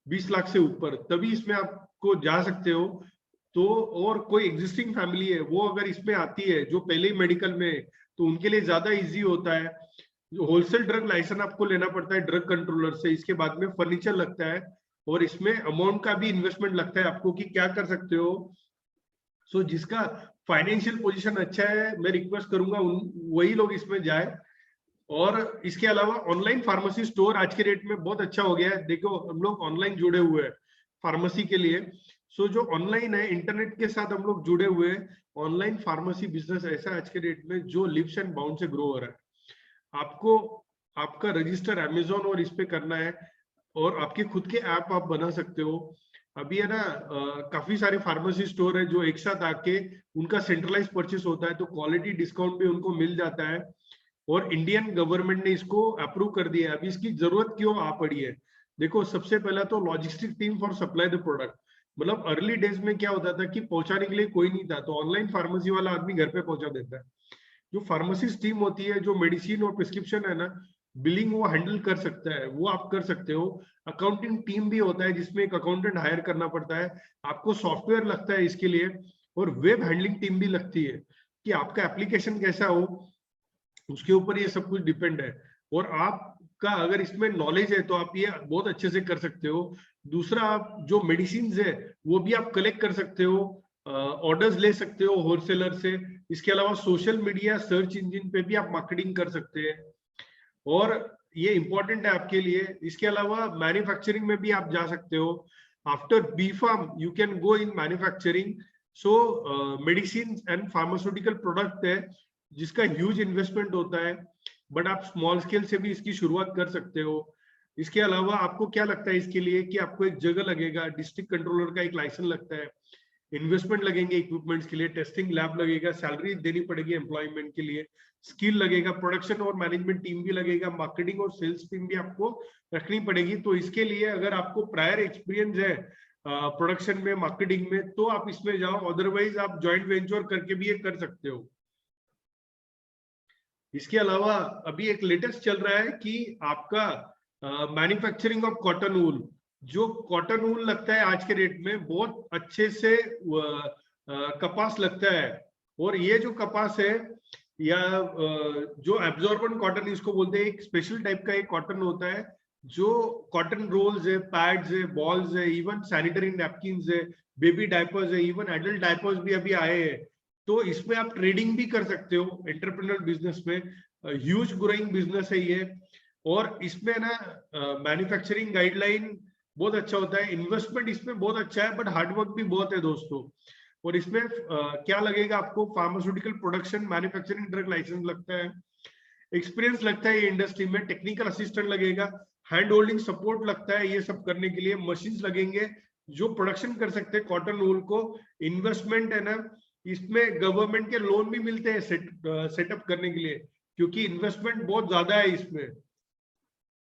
20 लाख से ऊपर, तभी इसमें आपको जा सकते हो। तो और कोई एग्जिस्टिंग फैमिली है, वो अगर इसमें आती है जो पहले ही मेडिकल में, तो उनके लिए ज्यादा इजी होता है। जो होलसेल ड्रग लाइसेंस आपको लेना पड़ता है ड्रग कंट्रोलर से, इसके बाद में फर्नीचर लगता है, और इसमें अमाउंट का भी इन्वेस्टमेंट लगता है आपको, कि क्या कर सकते हो। सो जिसका फाइनेंशियल पोजीशन अच्छा है, मैं रिक्वेस्ट करूंगा वही लोग इसमें जाए। और इसके अलावा ऑनलाइन फार्मेसी स्टोर आज के डेट में बहुत अच्छा हो गया है। देखो हम लोग ऑनलाइन जुड़े हुए हैं फार्मेसी के लिए। सो जो ऑनलाइन है, इंटरनेट के साथ हम लोग जुड़े हुए हैं। ऑनलाइन फार्मेसी बिजनेस ऐसा आज के डेट में जो लिप्स एंड बाउंड से ग्रो हो रहा है। आपको आपका रजिस्टर अमेजोन और इस पे करना है, और आपके खुद के ऐप आप बना सकते हो। अभी है ना काफी सारे फार्मेसी स्टोर है जो एक साथ आके उनका सेंट्रलाइज परचेस होता है, तो क्वालिटी डिस्काउंट भी उनको मिल जाता है। और इंडियन गवर्नमेंट ने इसको अप्रूव कर दिया है। अभी इसकी जरूरत क्यों आ पड़ी है, देखो सबसे पहला तो logistic team for supply the product. मतलब अर्ली डेज में क्या होता था कि पहुंचाने के लिए कोई नहीं था, तो ऑनलाइन फार्मेसी वाला आदमी घर पे पहुंचा देता है। जो फार्मेसिस्ट टीम होती है, जो मेडिसिन और प्रिस्क्रिप्शन है ना, बिलिंग वो हैंडल कर सकता है, वो आप कर सकते हो। अकाउंटिंग टीम भी होता है, जिसमें एक अकाउंटेंट हायर करना पड़ता है, आपको सॉफ्टवेयर लगता है इसके लिए, और वेब हैंडलिंग टीम भी लगती है, कि आपका एप्लीकेशन कैसा हो उसके ऊपर ये सब कुछ डिपेंड है। और आपका अगर इसमें नॉलेज है तो आप ये बहुत अच्छे से कर सकते हो। दूसरा, आप जो मेडिसिन है वो भी आप कलेक्ट कर सकते हो, ऑर्डर्स ले सकते हो होलसेलर से। इसके अलावा सोशल मीडिया सर्च इंजिन पे भी आप मार्केटिंग कर सकते हैं, और ये इंपॉर्टेंट है आपके लिए। इसके अलावा मैन्युफैक्चरिंग में भी आप जा सकते हो। After B pharm you can go in manufacturing. So medicine and pharmaceutical product है जिसका ह्यूज इन्वेस्टमेंट होता है, बट आप स्मॉल स्केल से भी इसकी शुरुआत कर सकते हो। इसके अलावा आपको क्या लगता है इसके लिए कि आपको एक जगह लगेगा, डिस्ट्रिक्ट कंट्रोलर का एक लाइसेंस लगता है, इन्वेस्टमेंट लगेंगे इक्विपमेंट्स के लिए, टेस्टिंग लैब लगेगा, सैलरी देनी पड़ेगी एम्प्लॉयमेंट के लिए, स्किल लगेगा, प्रोडक्शन और मैनेजमेंट टीम भी लगेगा, मार्केटिंग और सेल्स टीम भी आपको रखनी पड़ेगी। तो इसके लिए अगर आपको प्रायर एक्सपीरियंस है प्रोडक्शन में, मार्केटिंग में, तो आप इसमें जाओ, अदरवाइज आप जॉइंट वेंचर करके भी ये कर सकते हो। इसके अलावा अभी एक लेटेस्ट चल रहा है कि आपका मैन्युफैक्चरिंग ऑफ कॉटन वूल, जो कॉटन वूल लगता है आज के रेट में बहुत अच्छे से कपास लगता है, और ये जो कपास है या जो एब्जॉर्बेंट कॉटन इसको बोलते हैं, एक स्पेशल टाइप का एक कॉटन होता है जो कॉटन रोल्स है, पैड्स है, बॉल्स है, इवन सैनिटरी नैपकिन्स है, बेबी डायपर्स है, इवन एडल्ट डायपर्स भी अभी आए हैं। तो इसमें आप ट्रेडिंग भी कर सकते हो एंटरप्रेन्योर बिजनेस में, ह्यूज ग्रोइंग बिजनेस है ये। और इसमें ना मैन्युफैक्चरिंग गाइडलाइन बहुत अच्छा होता है, इन्वेस्टमेंट इसमें बहुत अच्छा है, बट हार्डवर्क भी बहुत है दोस्तों। और इसमें क्या लगेगा आपको, pharmaceutical production manufacturing drug license लगता है, एक्सपीरियंस लगता है ये इंडस्ट्री में, टेक्निकल असिस्टेंट लगेगा, हैंड होल्डिंग सपोर्ट लगता है ये सब करने के लिए, मशीन्स लगेंगे जो प्रोडक्शन कर सकते हैं कॉटन वूल को। इन्वेस्टमेंट है ना, इसमें गवर्नमेंट के लोन भी मिलते हैं सेटअप करने के लिए, क्योंकि इन्वेस्टमेंट बहुत ज्यादा है इसमें।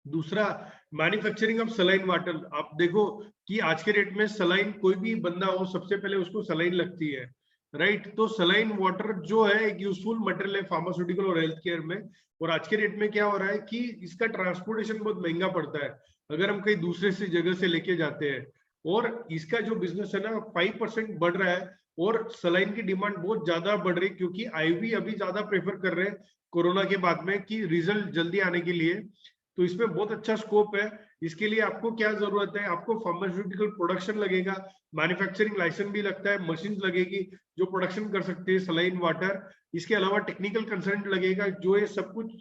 दूसरा, मैन्युफैक्चरिंग ऑफ सलाइन वाटर। आप देखो कि आज के रेट में सलाइन, कोई भी बंदा हो सबसे पहले उसको सलाइन लगती है, राइट। तो सलाइन वाटर जो है एक यूजफुल मटेरियल है फार्मास्यूटिकल और हेल्थ केयर में। और आज के रेट में क्या हो रहा है कि इसका ट्रांसपोर्टेशन बहुत महंगा पड़ता है अगर हम कहीं दूसरे से जगह से लेके जाते हैं, और इसका जो बिजनेस है ना 5% बढ़ रहा है, और सलाइन की डिमांड बहुत ज्यादा बढ़ रही है, क्योंकि आईवी अभी ज्यादा प्रेफर कर रहे हैं कोरोना के बाद में कि रिजल्ट जल्दी आने के लिए। तो इसमें बहुत अच्छा स्कोप है। इसके लिए आपको क्या जरूरत है, आपको फार्मास्यूटिकल प्रोडक्शन लगेगा, मैन्युफैक्चरिंग लाइसेंस भी लगता है, मशीन लगेगी जो प्रोडक्शन कर सकते हैं सलाइन वाटर। इसके अलावा टेक्निकल कंसल्टेंट लगेगा जो ये सब कुछ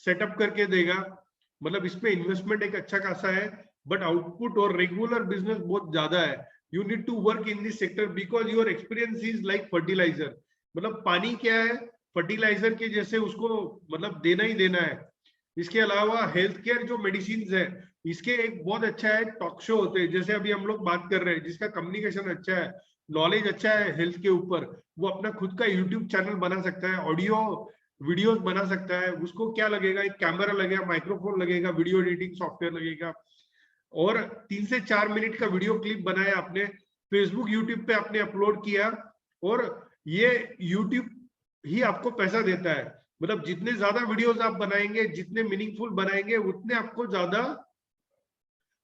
सेटअप करके देगा। मतलब इसमें इन्वेस्टमेंट एक अच्छा खासा है, बट आउटपुट और रेगुलर बिजनेस बहुत ज्यादा है। You need to work in this sector because your experience is like fertiliser. मतलब पानी क्या है, फर्टिलाइजर के जैसे उसको मतलब देना ही देना है। इसके अलावा हेल्थ केयर जो मेडिसिन है, इसके एक बहुत अच्छा है, टॉक शो होते हैं जैसे अभी हम लोग बात कर रहे हैं, जिसका कम्युनिकेशन अच्छा है, नॉलेज अच्छा है हेल्थ के ऊपर, वो अपना खुद का यूट्यूब चैनल बना सकता है, ऑडियो वीडियोस बना सकता है। उसको क्या लगेगा, एक कैमरा लगेगा, माइक्रोफोन लगेगा, वीडियो एडिटिंग सॉफ्टवेयर लगेगा, और 3 से 4 मिनट का वीडियो क्लिप बनाया आपने, फेसबुक यूट्यूब पे आपने अपलोड किया, और ये यूट्यूब ही आपको पैसा देता है। मतलब जितने ज्यादा वीडियोस आप बनाएंगे, जितने मीनिंगफुल बनाएंगे, उतने आपको ज्यादा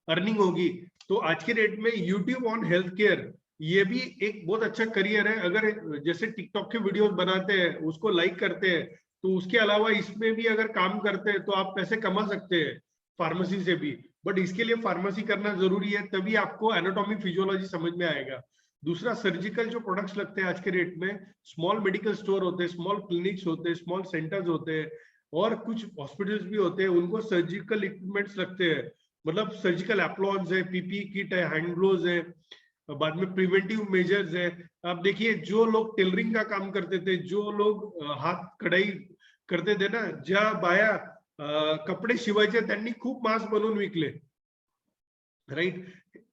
अर्निंग होगी। तो आज के डेट में यूट्यूब ऑन हेल्थ केयर ये भी एक बहुत अच्छा करियर है। अगर जैसे टिकटॉक के वीडियोस बनाते हैं, उसको लाइक करते हैं, तो उसके अलावा इसमें भी अगर काम करते हैं तो आप पैसे कमा सकते हैं फार्मेसी से भी। बट इसके लिए फार्मेसी करना जरूरी है, तभी आपको एनाटॉमी फिजियोलॉजी समझ में आएगा। दूसरा, सर्जिकल जो प्रोडक्ट्स लगते हैं आज के रेट में, स्मॉल मेडिकल स्टोर होते हैं, स्मॉल क्लिनिक्स होते हैं, स्मॉल सेंटर्स होते हैं, और कुछ हॉस्पिटल्स भी होते हैं, उनको सर्जिकल इक्विपमेंट्स लगते हैं। मतलब सर्जिकल एप्लॉन्स है, पीपी किट है, हैंड ग्लोव्स है, बाद में प्रिवेंटिव मेजर्स है। आप देखिए जो लोग टेलरिंग का काम करते थे, जो लोग हाथ कढ़ाई करते थे ना, ज्या बाया कपडे शिवायचे त्यांनी खूप मास्क बनवून विकले, राइट।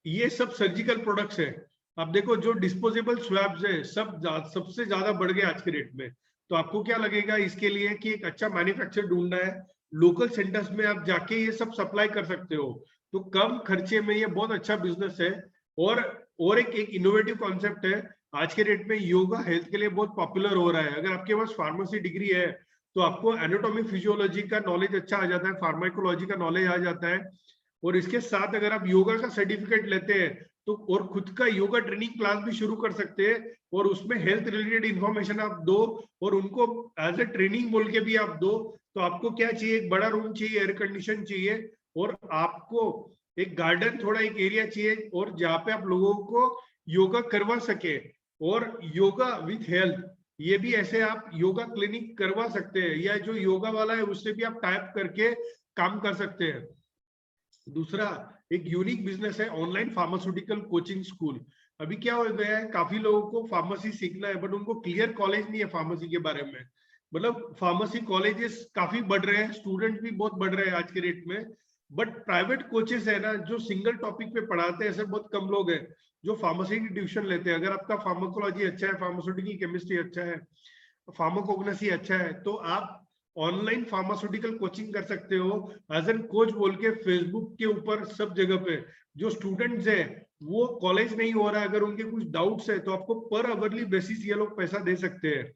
ये सब सर्जिकल प्रोडक्ट्स है। आप देखो जो डिस्पोजेबल स्वैब्स है, सबसे ज्यादा बढ़ गए आज के रेट में। तो आपको क्या लगेगा इसके लिए कि एक अच्छा मैन्युफैक्चर ढूंढना है, लोकल सेंटर्स में आप जाके ये सब सप्लाई कर सकते हो, तो कम खर्चे में ये बहुत अच्छा बिजनेस है। और एक इनोवेटिव कॉन्सेप्ट है आज के डेट में, योगा हेल्थ के लिए बहुत पॉपुलर हो रहा है। अगर आपके पास फार्मेसी डिग्री है तो आपको एनाटॉमी फिजियोलॉजी का नॉलेज अच्छा आ जाता है, फार्माकोलॉजी का नॉलेज आ जाता है, और इसके साथ अगर आप योगा का सर्टिफिकेट लेते हैं तो और खुद का योगा ट्रेनिंग क्लास भी शुरू कर सकते हैं, और उसमें हेल्थ रिलेटेड इंफॉर्मेशन आप दो, और उनको एज ए ट्रेनिंग बोल के भी आप दो। तो आपको क्या चाहिए, एक बड़ा रूम चाहिए, एयर कंडीशन चाहिए, और आपको एक गार्डन, थोड़ा एक एरिया चाहिए और जहाँ पे आप लोगों को योगा करवा सके, और योगा विथ हेल्थ, ये भी ऐसे आप योगा क्लिनिक करवा सकते हैं, या जो योगा वाला है उससे भी आप टाइप करके काम कर सकते हैं। दूसरा एक यूनिक बिजनेस है ऑनलाइन फार्मास्यूटिकल कोचिंग स्कूल। अभी क्या हो गया है, काफी लोगों को फार्मेसी सीखना है बट उनको क्लियर कॉलेज नहीं है फार्मेसी के बारे में। मतलब फार्मेसी कॉलेजेस काफी बढ़ रहे हैं, स्टूडेंट भी बहुत बढ़ रहे हैं आज के रेट में, बट प्राइवेट कोचेस है ना जो सिंगल टॉपिक पे पढ़ाते हैं, ऐसे बहुत कम लोग हैं जो फार्मेसी की ट्यूशन लेते हैं। अगर आपका फार्माकोलॉजी अच्छा है, फार्मास्यूटिकल केमिस्ट्री अच्छा है, फार्माकोग्नोसी अच्छा है, तो आप ऑनलाइन फार्मास्यूटिकल कोचिंग कर सकते हो एज एन कोच बोल के। फेसबुक के ऊपर सब जगह पे जो स्टूडेंट्स हैं वो कॉलेज नहीं हो रहा है, अगर उनके कुछ डाउट्स है तो आपको पर अवरली बेसिस ये लोग पैसा दे सकते हैं।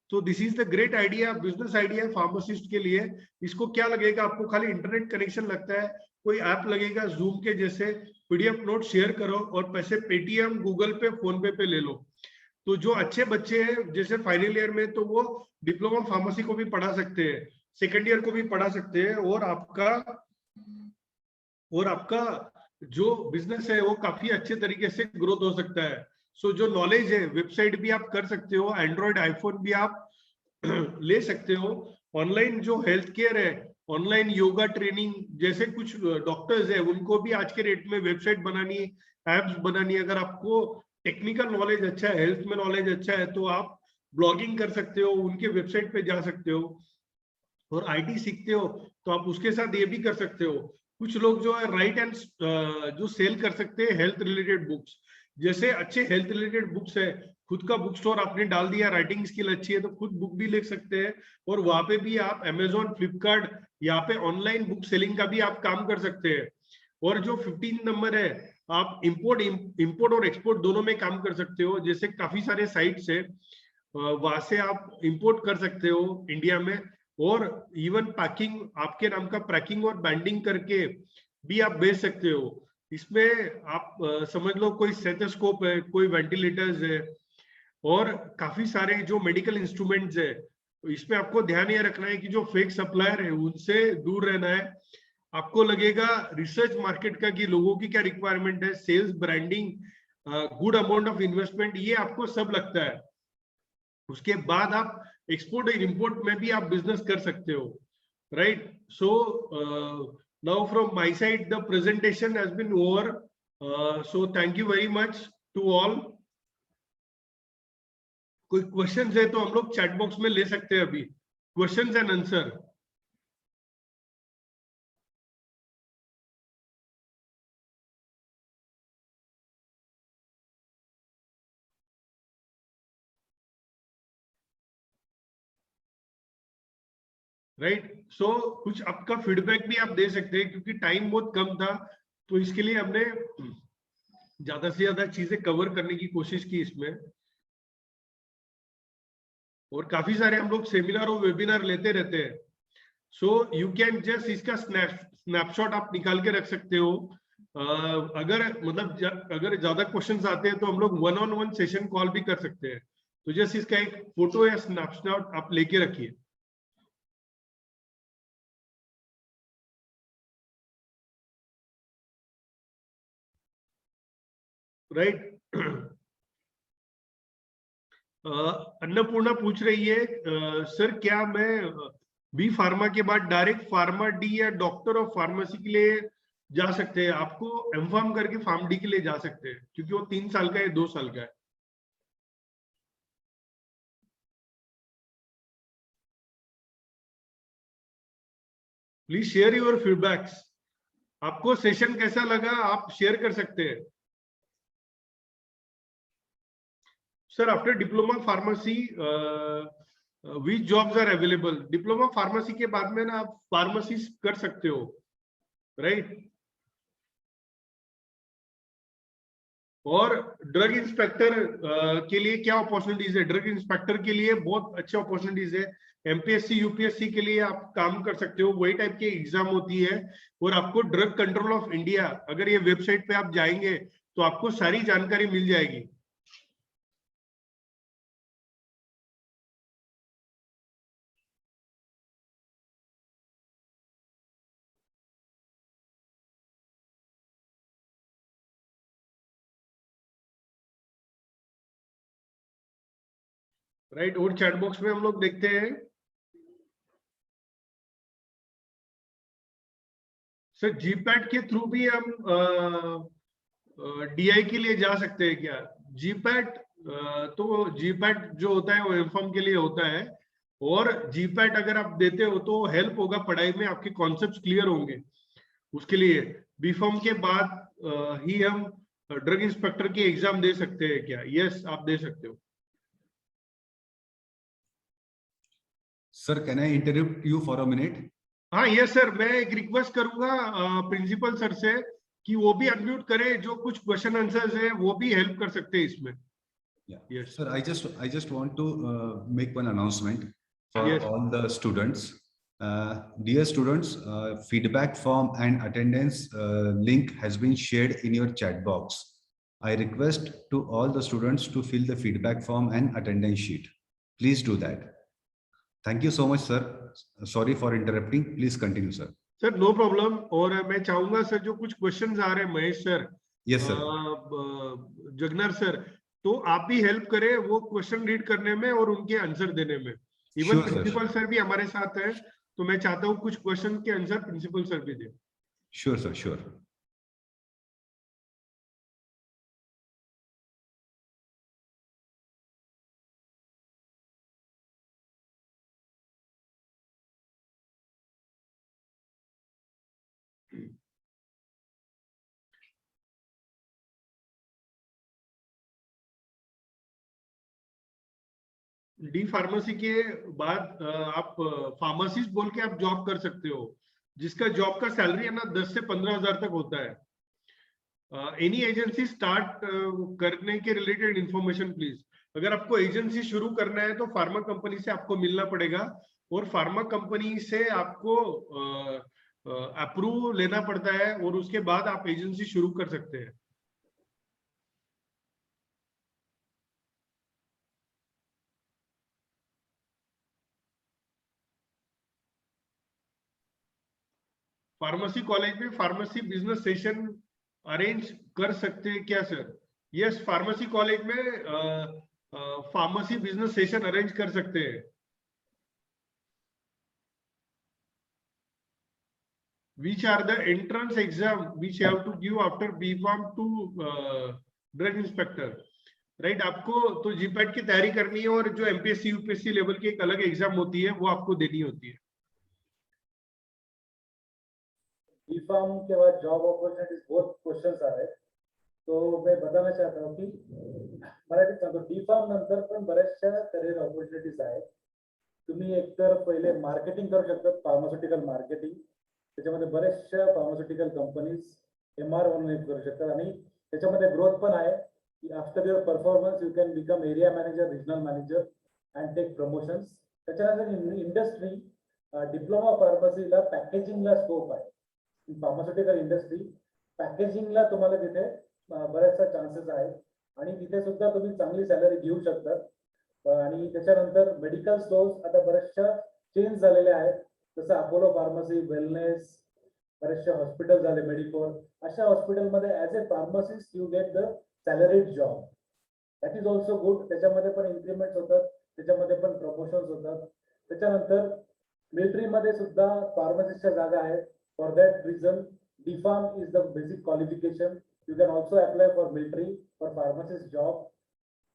तो this is the great idea, business idea pharmacist के लिए। इसको क्या लगेगा, आपको खाली इंटरनेट कनेक्शन लगता है, कोई ऐप लगेगा जूम के जैसे, पीडीएफ नोट शेयर करो और पैसे पेटीएम, गूगल पे, फोन पे ले लो। तो जो अच्छे बच्चे हैं जैसे फाइनल ईयर में, तो वो डिप्लोमा फार्मेसी को भी पढ़ा सकते हैं, सेकेंड ईयर को भी पढ़ा सकते हैं, और आपका जो बिजनेस है वो काफी अच्छे तरीके से ग्रोथ हो सकता है। सो जो नॉलेज है, वेबसाइट भी आप कर सकते हो, एंड्रॉइड आईफोन भी आप ले सकते हो। ऑनलाइन जो हेल्थ केयर है, ऑनलाइन योगा ट्रेनिंग, जैसे कुछ डॉक्टर्स है उनको भी आज के रेट में वेबसाइट बनानी, एप्स बनानी, अगर आपको टेक्निकल नॉलेज अच्छा है, हेल्थ में नॉलेज अच्छा है, तो आप ब्लॉगिंग कर सकते हो, उनके वेबसाइट पे जा सकते हो। और आईटी सीखते हो तो आप उसके साथ ये भी कर सकते हो। कुछ लोग जो है राइट एंड जो सेल कर सकते हैं हेल्थ रिलेटेड बुक्स, जैसे अच्छे हेल्थ रिलेटेड बुक्स है, खुद का बुक स्टोर आपने डाल दिया, राइटिंग स्किल अच्छी है तो खुद बुक भी लिख सकते हैं, और वहां पे भी आप अमेजोन, फ्लिपकार्ट, यहाँ पे ऑनलाइन बुक सेलिंग का भी आप काम कर सकते हैं। और जो 15 नंबर है, आप इंपोर्ट और एक्सपोर्ट दोनों में काम कर सकते हो। जैसे काफी सारे साइट्स है, वहां से आप इंपोर्ट कर सकते हो इंडिया में, और इवन पैकिंग, आपके नाम का पैकिंग और बैंडिंग करके भी आप बेच सकते हो। इसमें आप समझ लो कोई स्टेथोस्कोप है, कोई वेंटिलेटर्स है, और काफी सारे जो मेडिकल इंस्ट्रूमेंट्स है। तो इसमें आपको ध्यान ये रखना है कि जो फेक सप्लायर है उनसे दूर रहना है। आपको लगेगा रिसर्च मार्केट का कि लोगों की क्या रिक्वायरमेंट है, sales, branding, good amount of investment, ये आपको सब लगता है। उसके बाद आप एक्सपोर्ट और इंपोर्ट में भी आप बिजनेस कर सकते हो, right? So now from my side the presentation has been over, so thank you very much to all. कोई क्वेश्चंस है तो हम लोग चैट बॉक्स में ले सकते हैं अभी, क्वेश्चंस एंड आंसर। राइट? सो कुछ आपका फीडबैक भी आप दे सकते हैं, क्योंकि टाइम बहुत कम था, तो इसके लिए हमने ज्यादा से ज्यादा चीजें कवर करने की कोशिश की इसमें। और काफी सारे हम लोग सेमिनार और वेबिनार लेते रहते हैं, सो यू कैन जस्ट इसका स्नैपशॉट आप निकाल के रख सकते हो। अगर मतलब अगर ज्यादा क्वेश्चंस आते हैं तो हम लोग 1-on-1 सेशन कॉल भी कर सकते हैं। तो जस्ट इसका एक फोटो या स्नैपशॉट आप लेके रखिए, राइट? अन्नपूर्णा पूछ रही है, सर क्या मैं बी फार्मा के बाद डायरेक्ट फार्मा डी या डॉक्टर ऑफ फार्मेसी के लिए जा सकते हैं? आपको एम फार्म करके फार्म डी के लिए जा सकते हैं, क्योंकि वो 3 साल का है, 2 साल का है। Please share your feedbacks. आपको सेशन कैसा लगा आप शेयर कर सकते हैं। Sir after diploma pharmacy which jobs are available? Diploma pharmacy के बाद में ना आप फार्मेसी कर सकते हो, राइट? और ड्रग इंस्पेक्टर के लिए क्या अपॉर्चुनिटीज है? ड्रग इंस्पेक्टर के लिए बहुत अच्छे अपॉर्चुनिटीज है। एमपीएससी, यूपीएससी के लिए आप काम कर सकते हो, वही टाइप की एग्जाम होती है। और आपको ड्रग कंट्रोल ऑफ इंडिया, अगर ये वेबसाइट पे आप जाएंगे तो आपको सारी जानकारी मिल जाएगी। राइट। और चैट बॉक्स में हम लोग देखते हैं सर जीपैट के थ्रू भी हम डीआई के लिए जा सकते हैं क्या? जीपैट तो जीपैट जो होता है वो एमफॉर्म के लिए होता है, और जीपैट अगर आप देते हो तो हेल्प होगा पढ़ाई में, आपके कॉन्सेप्ट्स क्लियर होंगे। उसके लिए बीफॉर्म के बाद ही हम ड्रग इंस्पेक्टर की एग्जाम दे सकते हैं क्या? यस, आप दे सकते हो। Sir, can I interrupt you for a minute? हाँ यस सर, मैं एक रिक्वेस्ट करूंगा प्रिंसिपल सर से कि वो भी अनम्यूट करे, जो कुछ क्वेश्चन आंसर्स है वो भी हेल्प कर सकते हैं इसमें। Yeah. Yes. Sir, I just want to make one announcement for Yes. all the students. Dear students, feedback form and attendance link has been shared in your chat box. I request to all the students to fill the feedback form and attendance sheet. Please do that. Thank you so much, sir. Sorry for interrupting. Please continue, sir. Sir no problem. और मैं चाहूंगा sir जो कुछ questions आ रहे हैं Mahesh sir, Yes, sir. Jagnar sir, तो आप भी हेल्प करें वो क्वेश्चन रीड करने में और उनके आंसर देने में। Even Sure, sir. Principal sir भी हमारे साथ है, तो मैं चाहता हूँ कुछ क्वेश्चन के आंसर प्रिंसिपल सर भी दे। Sure, sir. Sure. D pharmacy के बाद आप फार्मेसिस्ट बोल के आप जॉब कर सकते हो, जिसका जॉब का सैलरी है ना 10 से 15,000 तक होता है। एनी एजेंसी स्टार्ट करने के रिलेटेड इंफॉर्मेशन प्लीज। अगर आपको एजेंसी शुरू करना है तो फार्मा कंपनी से आपको मिलना पड़ेगा, और फार्मा कंपनी से आपको अप्रूव लेना पड़ता है, और उसके बाद आप एजेंसी शुरू कर सकते हैं। फार्मेसी कॉलेज में फार्मेसी बिजनेस सेशन अरेंज कर सकते हैं क्या सर? यस, फार्मेसी कॉलेज में फार्मेसी बिजनेस सेशन अरेंज कर सकते हैं। Which are the entrance exam which you have to give after B.Pharm to drug inspector? Right, आपको तो जीपैट की तैयारी करनी है, और जो एमपीएससी यूपीएससी लेवल की एक अलग एग्जाम होती है वो आपको देनी होती है। बीफार्म के बाद जॉब अपॉर्चुनिटीज बहुत क्वेश्चंस आ रहे हैं, तो मैं बताना चाहता हूँ की मराठीत सांगतो, बीफार्म नंतर पण बऱ्याचशा करिअर अपॉर्च्युनिटीज आहेत। तुम्ही एकतर पहिले मार्केटिंग करू शकता, फार्मास्युटिकल मार्केटिंग, त्याच्यामध्ये बऱ्याचशा फार्मास्युटिकल कंपनीज एमआर म्हणून करू शकतात, आणि त्याच्यामध्ये ग्रोथ पण आहे की after your performance you can become area manager, regional manager and take promotions. त्याच्यानंतर इंडस्ट्री डिप्लोमा फार्मसीला पॅकेजिंगला स्कोप आहे। फार्मास्युटिकल इंडस्ट्री पॅकेजिंगला तुम्हाला तिथे बऱ्याचशा चान्सेस आहेत, आणि तिथे सुद्धा तुम्ही चांगली सॅलरी घेऊ शकतात। आणि त्याच्यानंतर मेडिकल स्टोर्स आता बऱ्याचशा चेंज झालेल्या आहेत, जसं अपोलो फार्मसी, वेलनेस, बरेचसे हॉस्पिटल झाले, मेडिकोर, अशा हॉस्पिटलमध्ये as a pharmacist you get the salaried job, that is also good. त्याच्यामध्ये पण इन्क्रीमेंट होतात, त्याच्यामध्ये पण प्रमोशन्स होतात। त्याच्यानंतर मिलिटरीमध्ये सुद्धा फार्मासिस्टच्या जागा आहेत। For that reason DPharm is the basic qualification. You can also apply for military for pharmacist job.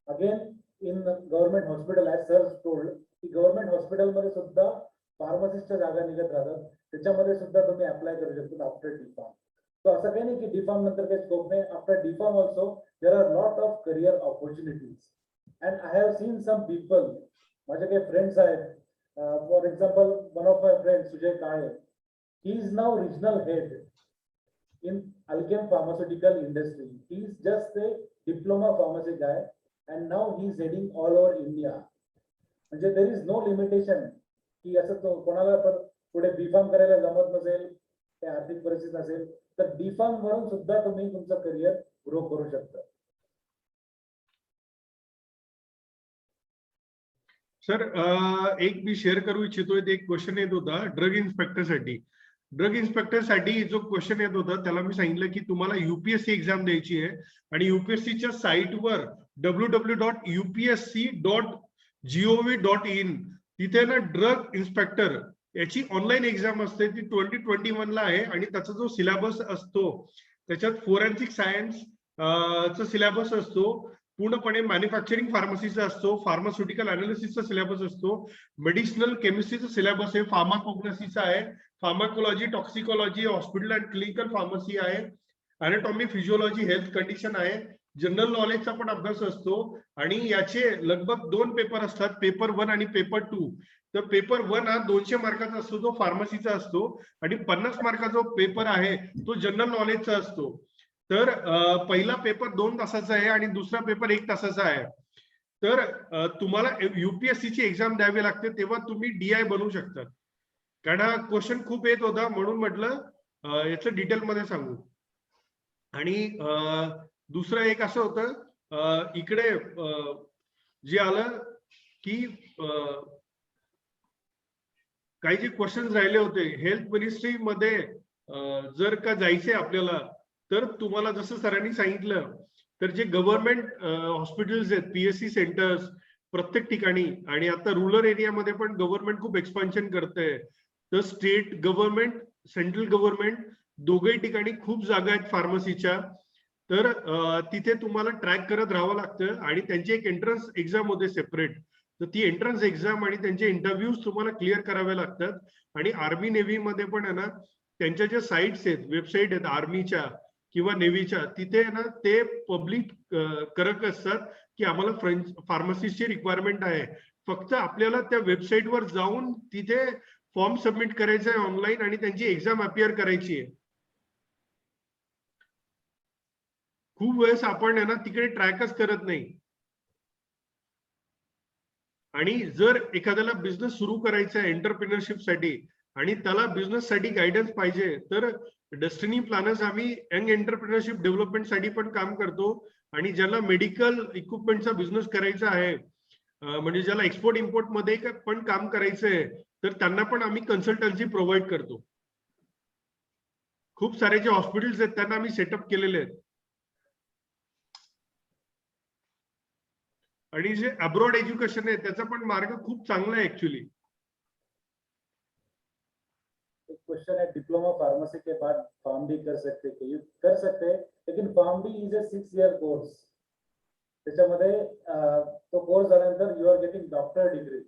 Again in government hospital, as sir told की गव्हर्नमेंट हॉस्पिटलमध्ये सुद्धा फार्मासिस्टच्या जागा निघत राहतात, त्याच्यामध्ये सुद्धा तुम्ही अप्लाय करू शकता आफ्टर DPharm. तो असं काही नाही की DPharm नंतर काही स्कोप नाही. After DPharm also there are lot of career opportunities, and I have seen some people, माझे काही फ्रेंड्स आहेत, for example one of my friend Sujay Kale, he is now regional head in Alkem pharmaceutical industry. He is just a diploma pharmacy guy, and now he is heading all over India. म्हणजे there is no limitation की असं तो कोणाला पण पुढे बीफार्म करायला जमत नसेल, काही आर्थिक परिस्थिती नसेल, तर बीफार्म वरून सुद्धा तुम्ही तुमचं करिअर ग्रो करू शकता. सर एक मी शेअर करू इच्छितोय, एक क्वेश्चन येत होता ड्रग इन्स्पेक्टर साठी. ड्रग इन्स्पेक्टर साठी जो क्वेश्चन येत होता त्याला मी सांगितलं की तुम्हाला यूपीएससी एक्झाम द्यायची आहे, आणि यूपीएससीच्या साईटवर www.upsc.gov gov.in, तिथे ना ड्रग इन्स्पेक्टर याची ऑनलाईन एक्झाम असते, ती 2021 ला आहे आणि त्याचा जो सिलेबस असतो त्याच्यात फोरेन्सिक सायन्स चा सिलेबस असतो, पूर्णपणे मॅन्युफॅक्चरिंग फार्मसीचा असतो, फार्मास्युटिकल अनालिसिसचा सिलेबस असतो, मेडिसिनल केमिस्ट्रीचा सिलेबस आहे, फार्माकोग्नसीचा आहे, pharmacology, toxicology, hospital and clinical pharmacy आहे, अॅनाटॉमी, फिजिओलॉजी, हेल्थ कंडिशन आहे, जनरल नॉलेजचा पण अभ्यास असतो आणि याचे लगभग 2 पेपर असतात, पेपर 1 आणि पेपर 2. तर पेपर 1 हा 200 मार्काचा असतो, जो फार्मसीचा असतो, आणि 50 मार्काचा जो पेपर आहे तो जनरल नॉलेजचा असतो. तर पहिला पेपर 2 तासाचा आहे आणि दुसरा पेपर 1 तासाचा आहे. तर तुम्हाला UPSC ची एक्झाम द्यावी लागते, तेव्हा तुम्ही DI बनवू शकता. कारण हा क्वेश्चन खूप येत होता, म्हणून म्हटलं याचं डिटेल मध्ये सांगू. आणि दुसरं एक असं होतं, इकडे जे आलं की काही जे क्वेश्चन राहिले होते, हेल्थ मिनिस्ट्री मध्ये जर का जायचे आपल्याला, तर तुम्हाला जसं सरांनी सांगितलं, तर जे गव्हर्नमेंट हॉस्पिटल्स आहेत, PSC सेंटर्स प्रत्येक ठिकाणी, आणि आता रुरल एरियामध्ये पण गव्हर्नमेंट खूप एक्सपान्शन करते, तर स्टेट गव्हर्नमेंट, सेंट्रल गव्हर्नमेंट दोघेही ठिकाणी खूप जागा आहेत फार्मसीच्या. तर तिथे तुम्हाला ट्रॅक करत राहावं लागतं आणि त्यांची एक एंट्रन्स एक्झाम होते सेपरेट. तर ती एंट्रन्स एक्झाम आणि त्यांचे इंटरव्ह्यूज तुम्हाला क्लिअर करावे लागतात. आणि आर्मी नेव्ही मध्ये पण आहे ना, त्यांच्या ज्या साईट्स आहेत, वेबसाईट आहेत आर्मीच्या किंवा नेव्हीच्या, तिथे ना ते पब्लिक करत असतात की आम्हाला फार्मसिस्टची रिक्वायरमेंट आहे. फक्त आपल्याला त्या वेबसाईटवर जाऊन तिथे फॉर्म सबमिट करायचा आहे ऑनलाईन आणि त्यांची एक्झाम अपिअर करायची आहे. खूप वेळेस आपण आहे ना तिकडे ट्रॅकच करत नाही. आणि जर एखाद्याला बिझनेस सुरू करायचा आहे एंटरप्रिनरशिप साठी आणि त्याला बिझनेस साठी गायडन्स पाहिजे, तर डेस्टिनी प्लॅनर्स आम्ही यंग एंटरप्रिनरशिप डेव्हलपमेंट साठी पण काम करतो. आणि ज्याला मेडिकल इक्विपमेंटचा बिझनेस करायचा आहे, म्हणजे ज्याला एक्सपोर्ट इम्पोर्ट मध्ये पण काम करायचं आहे, तर त्यांना पण आम्ही कन्सल्टन्सी प्रोव्हाइड करतो. खूप सारे जे हॉस्पिटल्स आहेत त्यांना आम्ही सेटअप केलेले आहेत. आणि जे अब्रॉड एज्युकेशन आहे त्याचा पण मार्ग खूप चांगला आहे ऍक्च्युअली. एक क्वेश्चन है, डिप्लोमा फार्मेसी के बाद फार्म-डी कर सकते कि यू कर सकते हैं, लेकिन pharm D is a 6 year course. त्याच्यामध्ये तो कोर्स झाल्यानंतर you are getting doctor degree.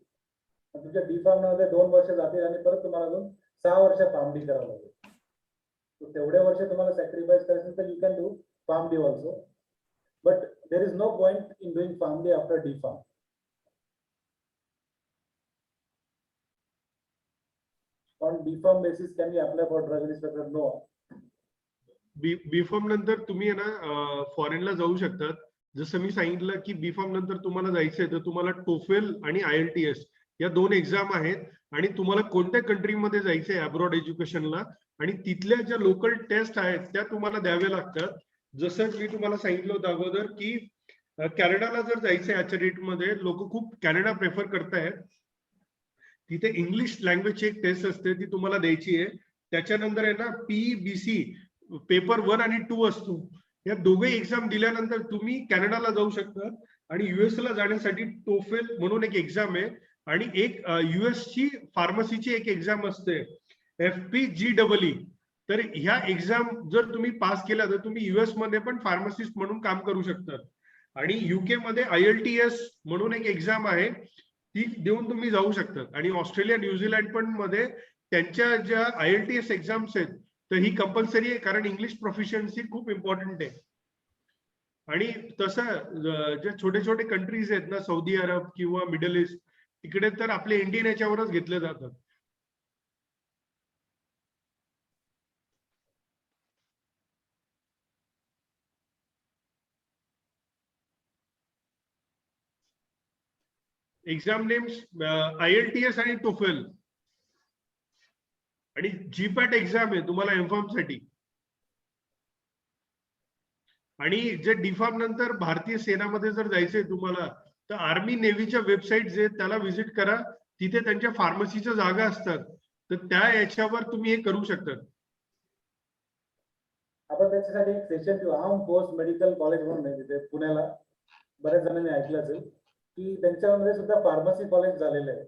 तुमच्या डी-फार्म मध्ये 2 वर्ष जातील आणि परत तुम्हाला अजून 6 वर्ष फार्म-डी करावं लागेल. तर तेवढे वर्ष तुम्हाला सॅक्रिफाइस करायचं तर you can do pharm D also, but there is no point in doing pharm D after D pharm. On B.Pharm basis, can we apply for drug inspector? No. B.Pharm नंतर तुम्ही ना फॉरेनला जाऊ शकतात. जसं मी सांगितलं की B.Pharm नंतर तुम्हाला जायचंय तर तुम्हाला TOEFL आणि IELTS या 2 एक्झाम आहेत आणि तुम्हाला कोणत्या कंट्रीमध्ये जायचंय अब्रॉड एज्युकेशनला, आणि तिथल्या ज्या लोकल टेस्ट आहेत त्या तुम्हाला द्याव्या लागतात. जसं मी तुम्हाला सांगितलं होतं अगोदर की कॅनडाला जर जायचंय आजच्या डेटमध्ये, लोक खूप कॅनडा प्रेफर करतायत. तिथे इंग्लिश लँग्वेजची एक टेस्ट असते, ती तुम्हाला द्यायची आहे. त्याच्यानंतर आहे ना PBC पेपर 1 आणि 2 असतो. या दोघे एक्झाम दिल्यानंतर तुम्ही कॅनडाला जाऊ शकता. आणि US ला जाण्यासाठी TOEFL म्हणून एक एक्झाम आहे आणि एक US ची फार्मसीची एक एक्झाम असते FPGEE. तर ह्या एक्झाम जर तुम्ही पास केल्या तर तुम्ही US मध्ये पण फार्मासिस्ट म्हणून काम करू शकतात. आणि UK मध्ये IELTS म्हणून एक एक्झाम आहे, ती देऊन तुम्ही जाऊ शकतात. आणि ऑस्ट्रेलिया, न्यूझीलंड पण मध्ये त्यांच्या ज्या IELTS एक्झाम्स आहेत तर ही कंपल्सरी आहे, कारण इंग्लिश प्रोफिशियन्सी खूप इम्पॉर्टंट आहे. आणि तसं जे छोटे छोटे कंट्रीज आहेत ना, सौदी अरब किंवा मिडल ईस्ट, तिकडे तर आपले इंडियन याच्यावरच घेतले जातात. एक्झाम नेम्स IELTS आणि TOEFL. आणि GPAT एक्झाम आहे तुम्हाला M.Pharm साठी. आणि जे डी-फार्म नंतर भारतीय सेनामध्ये जर जायचंय तुम्हाला, तर आर्मी नेव्हीच्या वेबसाईट जे त्याला व्हिजिट करा, तिथे त्यांच्या फार्मसीच्या जागा असतात, तर त्या याच्यावर तुम्ही हे करू शकता. आपण त्याच्यासाठी एक सेशन ठेवू, आर्म फोर्स मेडिकल कॉलेज म्हणून आहे तिथे पुण्याला, बऱ्याच जणांनी ऐकलं असेल. की त्यांच्यामध्ये सुद्धा फार्मसी कॉलेज झालेलं आहे.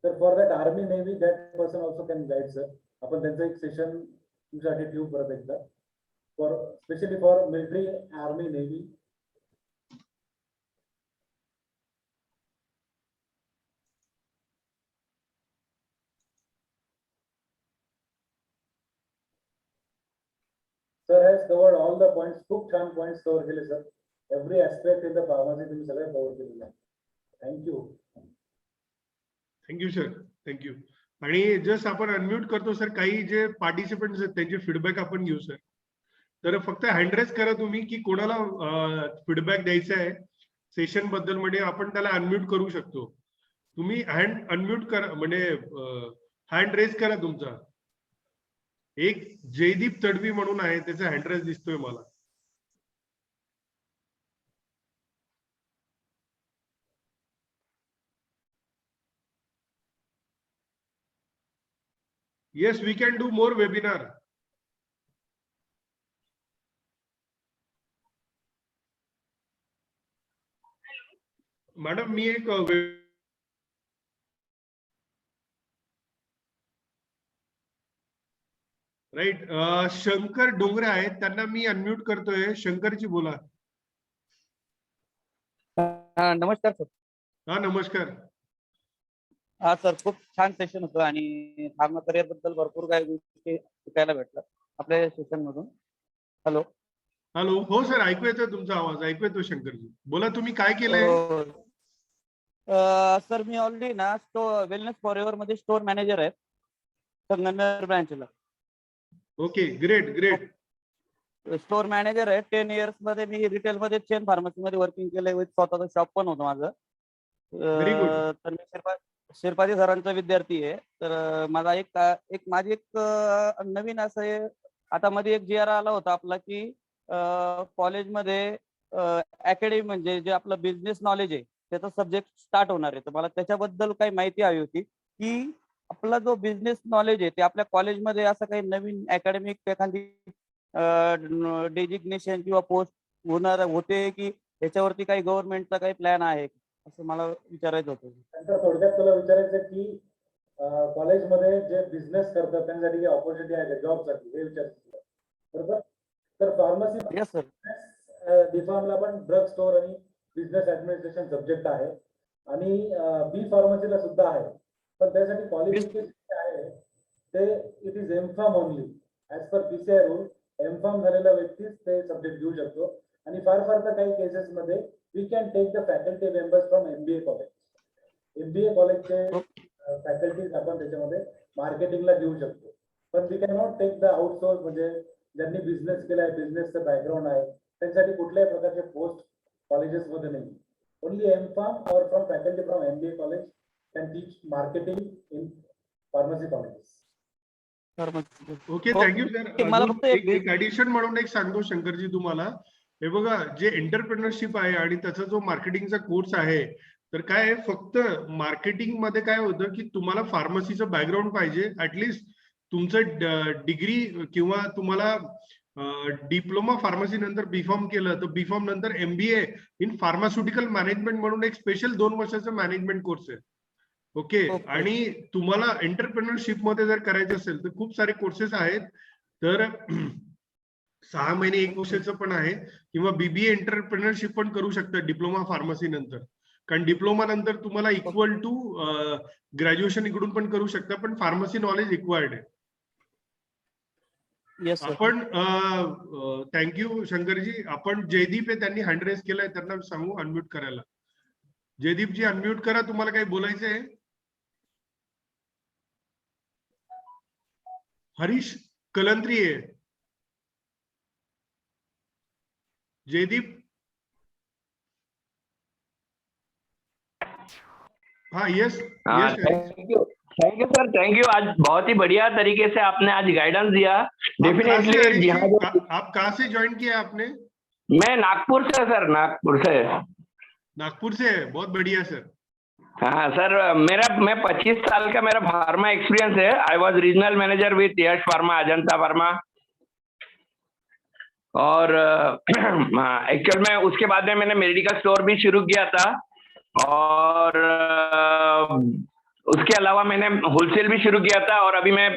तर for that army navy that person also can guide sir. आपण त्यांचं एक सेशन तुमच्यासाठी ठेवू परत एकदा, for specially for military, army, navy. Sir has covered all the points. खूप छान पॉइंट्स कव्हर केले sir. Every aspect in the pharmacy तुम्ही सगळं कव्हर केलेलं आहे. थँक्यू. Thank you sir, thank you. आणि जस्ट आपण अनम्यूट करतो सर, काही जे पार्टिसिपंट आहेत त्यांचे फीडबॅक आपण घेऊ सर. तर फक्त हँड रेज करा तुम्ही की कोणाला फीडबॅक द्यायचा आहे सेशन बद्दल, म्हणजे आपण त्याला अनम्यूट करू शकतो. तुम्ही हँड अनम्यूट करा, म्हणजे हँड रेज करा तुमचा. एक जयदीप तडवी म्हणून आहे, त्याचा हँड रेज दिसतोय मला. Yes, we can do more webinar. Madam मी एक राईट शंकर डोंगरे आहेत, त्यांना मी अनम्यूट करतोय. शंकरजी बोला. नमस्कार सर. हा नमस्कार. हा सर, खूप छान सेशन होतं आणि फार्मा करिअर बद्दल भरपूर काही गोष्टी शिकायला भेटलं आपल्या सेशन मधून. Hello hello. हो सर, ऐकू येतोय तुमचा आवाज, ऐकू येतोय. शंकरजी बोला, तुम्ही काय केलंय? सर मी ऑलरेडी ना वेलनेस फॉरएव्हर मध्ये स्टोर मॅनेजर आहे संगमनेर ब्रँचला. Okay, great great. Store manager आहे. 10 years मध्ये मी रिटेल मध्ये चेन फार्मसी मध्ये वर्किंग केलंय. विथ स्वतःचं शॉप पण होतं माझं. Very good. तर मी शिरपाजी सरांचा विद्यार्थी आहे. तर माझा माझी एक नवीन असं आता मध्ये एक GR आला होता आपला की कॉलेजमध्ये अकॅडमी म्हणजे जे आपलं बिझनेस नॉलेज आहे त्याचा सब्जेक्ट स्टार्ट होणार आहे. तर मला त्याच्याबद्दल काही माहिती हवी होती की आपला जो बिझनेस नॉलेज आहे ते आपल्या कॉलेजमध्ये असं काही नवीन अकॅडमिक एखादी डेजिग्नेशन किंवा पोस्ट होते की त्याच्यावरती काही गव्हर्नमेंटचा काही प्लॅन आहे असं मला विचारायचं होतं. नंतर थोडक्यात तुला विचारायचं की कॉलेजमध्ये जे बिझनेस करतात त्यांच्यासाठी ऑपॉर्च्युनिटी आहे का जॉबसाठी, हे विचारायचं. बरोबर. तर फार्मसी येस सर. B.Pharmला पण ड्रग स्टोअर आणि बिझनेस ऍडमिनिस्ट्रेशन सब्जेक्ट आहे आणि B फार्मसीला सुद्धा आहे. पण त्यासाठी क्वालिफिकेशन आहे ते it is M.Pharm only. As per PCI rule M.Pharm झालेला व्यक्तीच ते सब्जेक्ट घेऊ शकतो. आणि फार तर काही केसेस मध्ये we can take the faculty members from MBA college. MBA कॉलेजचे फॅकल्टीज आपण त्याच्यामध्ये मार्केटिंगला घेऊ शकतो. पण we can not take the outsource, म्हणजे ज्यांनी बिझनेस केलाय, बिझनेसचं बॅकग्राऊंड आहे, त्यांच्यासाठी कुठल्याही प्रकारचे पोस्ट कॉलेजेस मध्ये नाही. Only M.Pharm or from faculty from MBA college can teach marketing in pharmacy colleges. Okay, thank you sir. मला फक्त एक ऍडिशन म्हणून एक सांगतो शंकरजी तुम्हाला. हे बघा, जे एंटरप्रेनरशिप आहे आणि त्याचा जो मार्केटिंगचा कोर्स आहे, तर काय फक्त मार्केटिंग मध्ये काय होतं की तुम्हाला फार्मसीचं बॅकग्राऊंड पाहिजे. ऍटलिस्ट तुमचं डिग्री किंवा तुम्हाला डिप्लोमा फार्मसी नंतर B.Pharm केलं तर B.Pharm नंतर MBA इन फार्मास्युटिकल मॅनेजमेंट म्हणून एक स्पेशल 2 वर्षाचा मॅनेजमेंट कोर्स आहे. ओके. आणि तुम्हाला एंटरप्रेनरशिप मध्ये जर करायचं असेल तर खूप सारे कोर्सेस आहेत. तर 6 महिने 1 वर्षाचं पण आहे, किंवा BBA एंटरप्रेनरशिप पण करू शकता डिप्लोमा फार्मसी नंतर. कारण डिप्लोमा नंतर तुम्हाला इक्वल टू ग्रॅज्युएशन इकडून पण करू शकता, पण फार्मसी नॉलेज रिक्वायर्ड आहे. आपण थँक्यू शंकरजी. आपण जयदीप आहे, त्यांनी हँड रेज केलाय, त्यांना सांगू अनम्यूट करायला. जयदीपजी अनम्यूट करा, तुम्हाला काही बोलायचं आहे. हरीश कलंत्री आहे. जयदीप. हाँ yes yes. Thank you sir, thank you. आज बहुत ही बढ़िया तरीके से आपने आज गाइडेंस दिया. डेफिनेटली. आप कहाँ से ज्वाइन किया आपने? मैं नागपुर से सर, नागपुर से. नागपुर से, बहुत बढ़िया सर. हाँ सर, मैं 25 साल का मेरा फार्मा एक्सपीरियंस है. I was regional manager with Yash pharma, Ajanta pharma. और एक्चुअल में उसके बाद में मैंने मेडिकल स्टोर भी शुरू किया था. और उसके अलावा मैंने होलसेल भी शुरू किया था और अभी मैं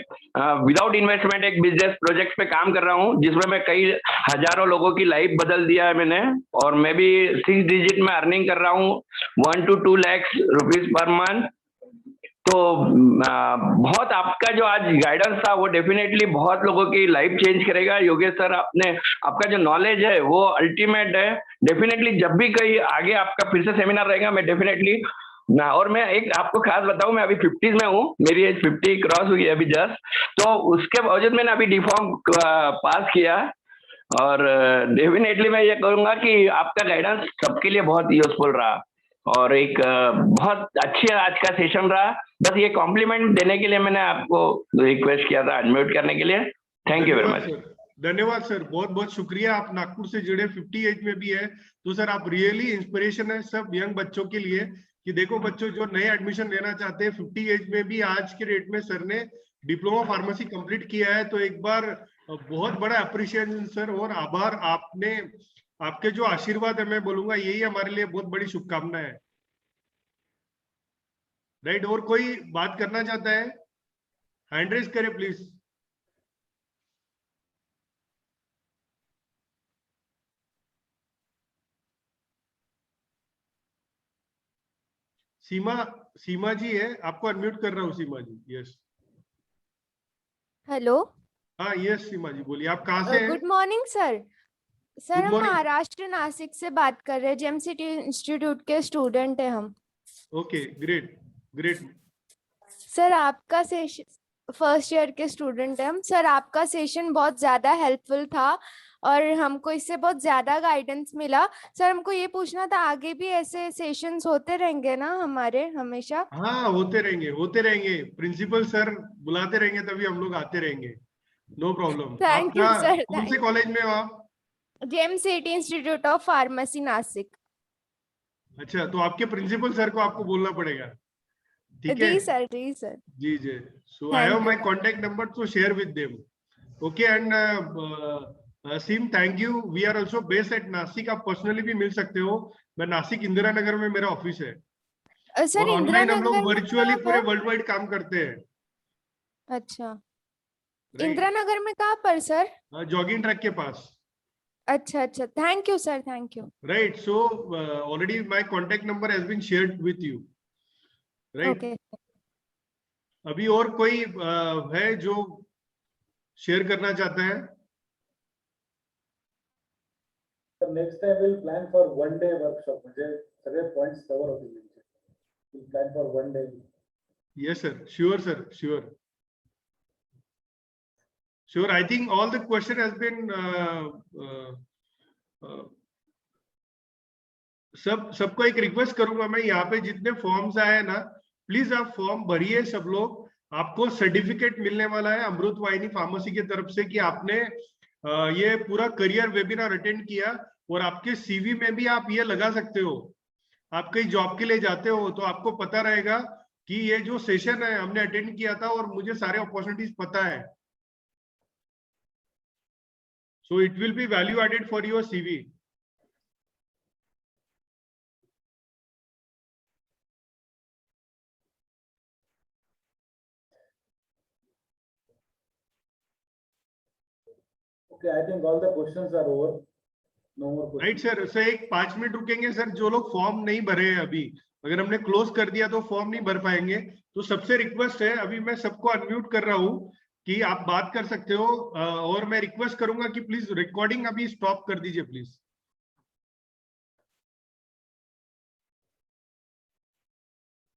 विदाउट इन्वेस्टमेंट एक बिजनेस प्रोजेक्ट पे काम कर रहा हूँ जिसमें मैं कई हजारों लोगों की लाइफ बदल दिया है मैंने, और मैं भी 6 डिजिट में अर्निंग कर रहा हूँ 1 to 2 lakhs rupees per month. तो बहुत आपका जो आज गाइडेंस था वो डेफिनेटली बहुत लोगों की लाइफ चेंज करेगा। योगेश सर, आपका जो नॉलेज है वो अल्टीमेट है। डेफिनेटली जब भी कहीं आगे आपका फिर से सेमिनार रहेगा मैं डेफिनेटली ना। और मैं एक आपको खास बताऊं, मैं अभी 50s में हूँ, मेरी एज 50 क्रॉस हुई है अभी जस्ट, तो उसके बावजूद मैंने अभी D.Pharm पास किया। और डेफिनेटली मैं ये कहूंगा कि आपका गाइडेंस सबके लिए बहुत यूजफुल रहा और एक बहुत अच्छी आज का सेशन रहा। बस ये कॉम्प्लीमेंट देने के लिए मैंने आपको रिक्वेस्ट किया था अनम्यूट करने के लिए। Thank you very much. धन्यवाद सर, बहुत बहुत शुक्रिया। आप नागपुर से जुड़े 50 एज में भी है, तो सर आप रियली इंस्पिरेशन है सब यंग बच्चों के लिए कि देखो बच्चों जो नए एडमिशन लेना चाहते हैं 50 एज में भी, आज के डेट में सर ने डिप्लोमा फार्मेसी कंप्लीट किया है, तो एक बार बहुत बड़ा अप्रिशिएशन सर और आभार। आपने, आपके जो आशीर्वाद है मैं बोलूंगा यही हमारे लिए बहुत बड़ी शुभकामना है। राइट, और कोई बात करना चाहता है? हैंड रेज करे प्लीज। सीमा जी है, आपको अनम्यूट कर रहा हूँ सीमा जी। Yes, hello. हाँ यस सीमा जी बोलिए, आप कहाँ से हैं? Good morning sir. Sir Good हम morning. महाराष्ट्र नासिक से बात कर रहे हैं, जेम सिटी इंस्टीट्यूट के स्टूडेंट है हम। ओके, ग्रेट ग्रेट। सर आपका सेशन फर्स्ट ईयर के स्टूडेंट है हम। सर आपका सेशन बहुत ज्यादा हेल्पफुल था और हमको इससे बहुत ज्यादा गाइडेंस मिला। सर हमको ये पूछना था, आगे भी ऐसे सेशंस होते रहेंगे ना हमारे हमेशा? हाँ होते रहेंगे, होते रहेंगे। प्रिंसिपल सर बुलाते रहेंगे तभी हम लोग आते रहेंगे, no problem. Thank you sir. कौन से कॉलेज में हो आप? Gem city Institute of Pharmacy Nashik. अच्छा, तो आपके प्रिंसिपल सर को आपको बोलना पड़ेगा, ठीक है? जी सर, जी सर। जी जी। So I have my contact number to share with them. Okay, and सीम thank you. We are also based at Nashik, आप पर्सनली भी मिल सकते हो। मैं नासिक इंदिरा नगर में मेरा ऑफिस है। सर और इंदिरा ऑनलाइन हम लोग नगर में वर्चुअली कहाँ पूरे पर? वर्ल्ड वाइड काम करते हैं। अच्छा, Right. इंदिरा नगर में कहाँ पर सर? जॉगिंग ट्रैक के पास। अच्छा अच्छा, thank you sir, thank you. Right, so already my contact number has been shared with you. Right, okay. अभी और कोई है जो शेयर करना चाहता है? Next time will plan for 1 day workshop, म्हणजे सगळे पॉइंट्स कव्हर होतील त्यांचे. Will plan for 1 day. Yes sir, sure sir, sure. Sure, I think all the question has been सबको एक रिक्वेस्ट करूंगा मैं, यहाँ पे जितने फॉर्म्स आए ना प्लीज आप फॉर्म भरिए सब लोग। आपको सर्टिफिकेट मिलने वाला है अमृत वाहिनी फार्मेसी की तरफ से कि आपने ये पूरा करियर वेबिनार अटेंड किया, और आपके सीवी में भी आप ये लगा सकते हो। आप कहीं जॉब के लिए जाते हो तो आपको पता रहेगा कि ये जो सेशन है हमने अटेंड किया था और मुझे सारे अपॉर्चुनिटीज पता है। So it will be value added for your CV. Okay, I think all the questions are over. No more questions. Right sir, so एक 5 मिनट रुकेंगे सर। जो लोग फॉर्म नहीं भरे हैं अभी, अगर हमने क्लोज कर दिया तो फॉर्म नहीं भर पाएंगे, तो सबसे रिक्वेस्ट है, अभी मैं सबको अनम्यूट कर रहा हूँ कि आप बात कर सकते हो। और मैं रिक्वेस्ट करूंगा कि प्लीज रिकॉर्डिंग अभी स्टॉप कर दीजिए प्लीज।